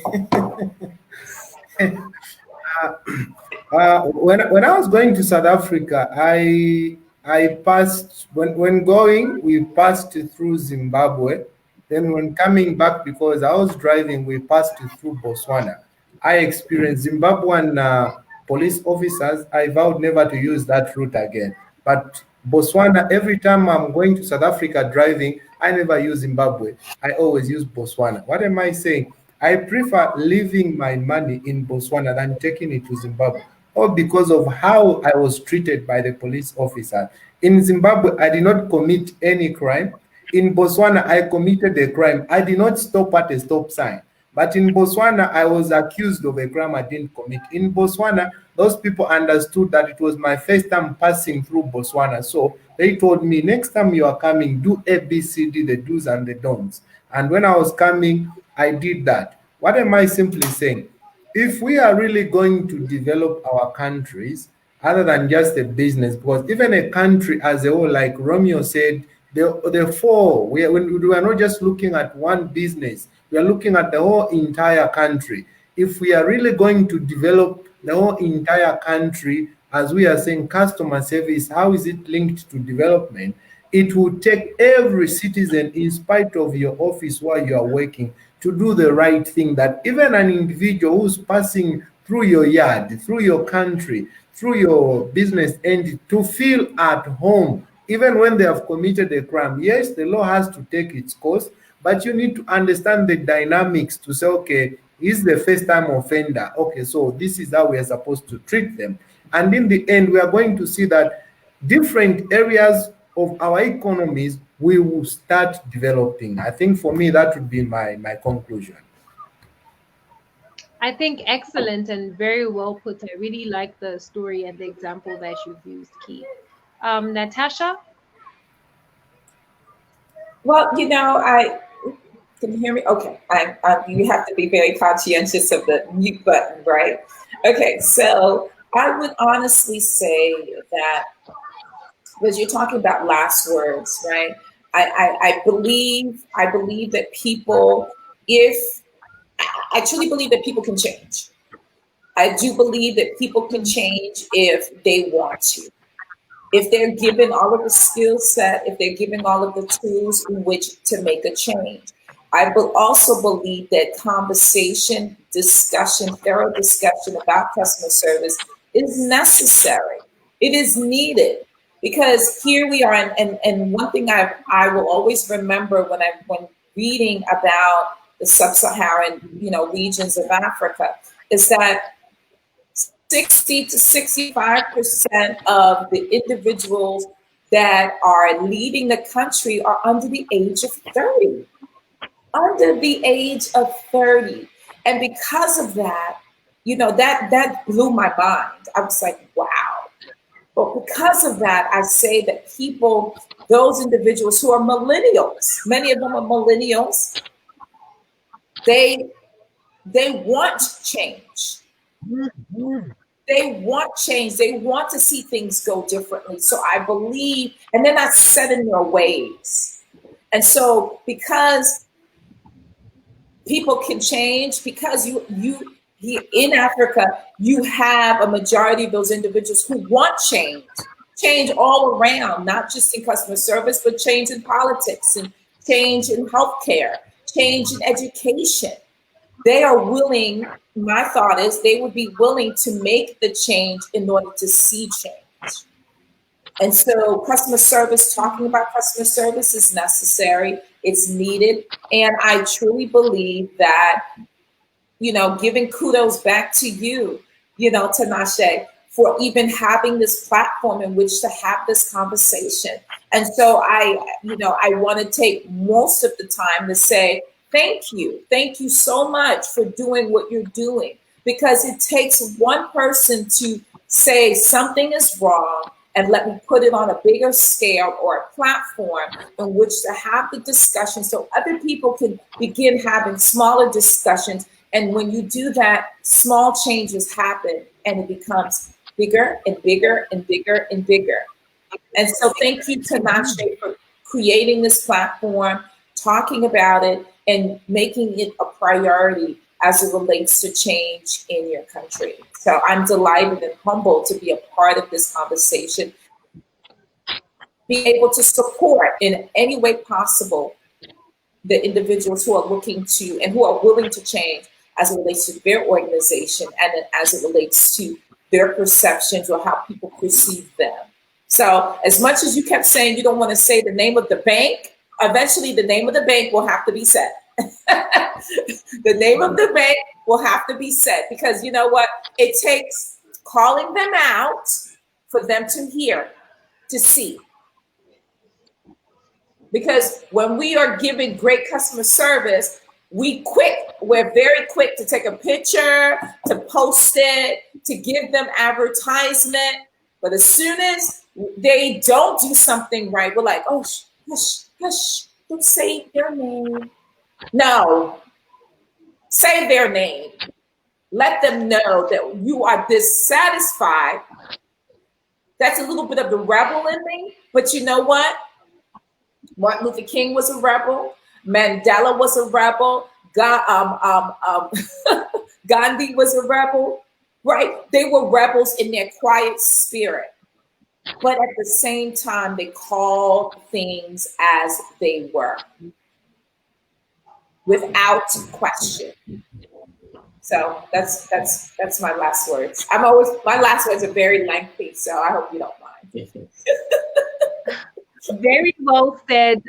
When I was going to South Africa, I passed when going, we passed through Zimbabwe. Then when coming back, because I was driving, we passed through Botswana. I experienced Zimbabwean police officers. I vowed never to use that route again. But Botswana, every time I'm going to South Africa driving, I never use Zimbabwe. I always use Botswana. What am I saying? I prefer leaving my money in Botswana than taking it to Zimbabwe, all because of how I was treated by the police officer. In Zimbabwe, I did not commit any crime. In Botswana, I committed a crime. I did not stop at a stop sign. But in Botswana, I was accused of a crime I didn't commit. In Botswana, those people understood that it was my first time passing through Botswana. So they told me, next time you are coming, do A, B, C, D, the do's and the don'ts. And when I was coming, I did that. What am I simply saying? If we are really going to develop our countries, other than just a business, because even a country as a whole, like Romeo said, the four, we are not just looking at one business, we are looking at the whole entire country. If we are really going to develop the whole entire country, as we are saying, customer service, how is it linked to development? It will take every citizen, in spite of your office where you are working, to do the right thing, that even an individual who's passing through your yard, through your country, through your business entity, to feel at home, even when they have committed a crime. Yes, the law has to take its course, but you need to understand the dynamics to say, okay, he's the first time offender. Okay, so this is how we are supposed to treat them. And in the end, we are going to see that different areas of our economies, we will start developing. I think for me, that would be my conclusion. I think excellent and very well put. I really like the story and the example that you've used, Keith. Natasha? Well, I can you hear me? Okay, you have to be very conscientious of the mute button, right? Okay, so I would honestly say that, because you're talking about last words, right? I believe that people, I truly believe that people can change. I do believe that people can change if they want to. If they're given all of the skill set, if they're given all of the tools in which to make a change. I also believe that conversation, discussion, thorough discussion about customer service is necessary. It is needed. Because here we are, and one thing I will always remember when reading about the sub-Saharan, regions of Africa, is that 60 to 65% of the individuals that are leading the country are under the age of 30. Under the age of 30. And because of that, that blew my mind. I was like, wow. But because of that, I say that those individuals who are millennials, many of them are millennials, they want change. They want change. They want to see things go differently. So I believe, and they're not set in their ways. And so because people can change, because you in Africa, you have a majority of those individuals who want change all around, not just in customer service, but change in politics and change in healthcare, change in education. They are willing, my thought is they would be willing to make the change in order to see change. And so customer service, talking about customer service is necessary, it's needed. And I truly believe that, giving kudos back to you, Tinashe, for even having this platform in which to have this conversation. And so I want to take most of the time to say, thank you. Thank you so much for doing what you're doing, because it takes one person to say something is wrong and let me put it on a bigger scale or a platform in which to have the discussion so other people can begin having smaller discussions. And when you do that, small changes happen and it becomes bigger and bigger and bigger and bigger. And so thank you, Tinashe, for creating this platform, talking about it, and making it a priority as it relates to change in your country. So I'm delighted and humbled to be a part of this conversation, be able to support in any way possible the individuals who are looking to and who are willing to change as it relates to their organization and as it relates to their perceptions or how people perceive them. So as much as you kept saying you don't want to say the name of the bank, eventually the name of the bank will have to be said. The name of the bank will have to be said, because you know what? It takes calling them out for them to hear, to see. Because when we are giving great customer service, we're very quick to take a picture, to post it, to give them advertisement. But as soon as they don't do something right, we're like, oh, hush, hush, don't say their name. No, say their name. Let them know that you are dissatisfied. That's a little bit of the rebel in me. But you know what? Martin Luther King was a rebel. Mandela was a rebel. Gandhi was a rebel, right? They were rebels in their quiet spirit. But at the same time, they called things as they were, without question. So that's my last words. My last words are very lengthy, so I hope you don't mind. Very well said,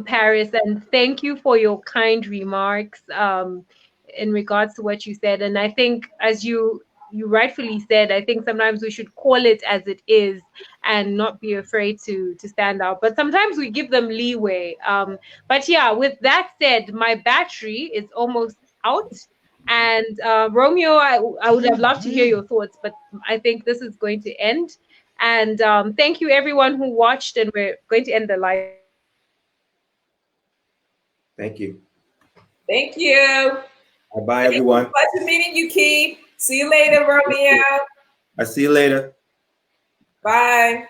Paris, and thank you for your kind remarks in regards to what you said. And I think, as you rightfully said, I think sometimes we should call it as it is and not be afraid to stand out. But sometimes we give them leeway. But yeah, with that said, my battery is almost out. And Romeo, I would have loved to hear your thoughts, but I think this is going to end. And thank you, everyone who watched, and we're going to end the live. Thank you. Thank you. Bye, everyone. Pleasure meeting you, Keith. See you later, Romeo. I see you later. Bye.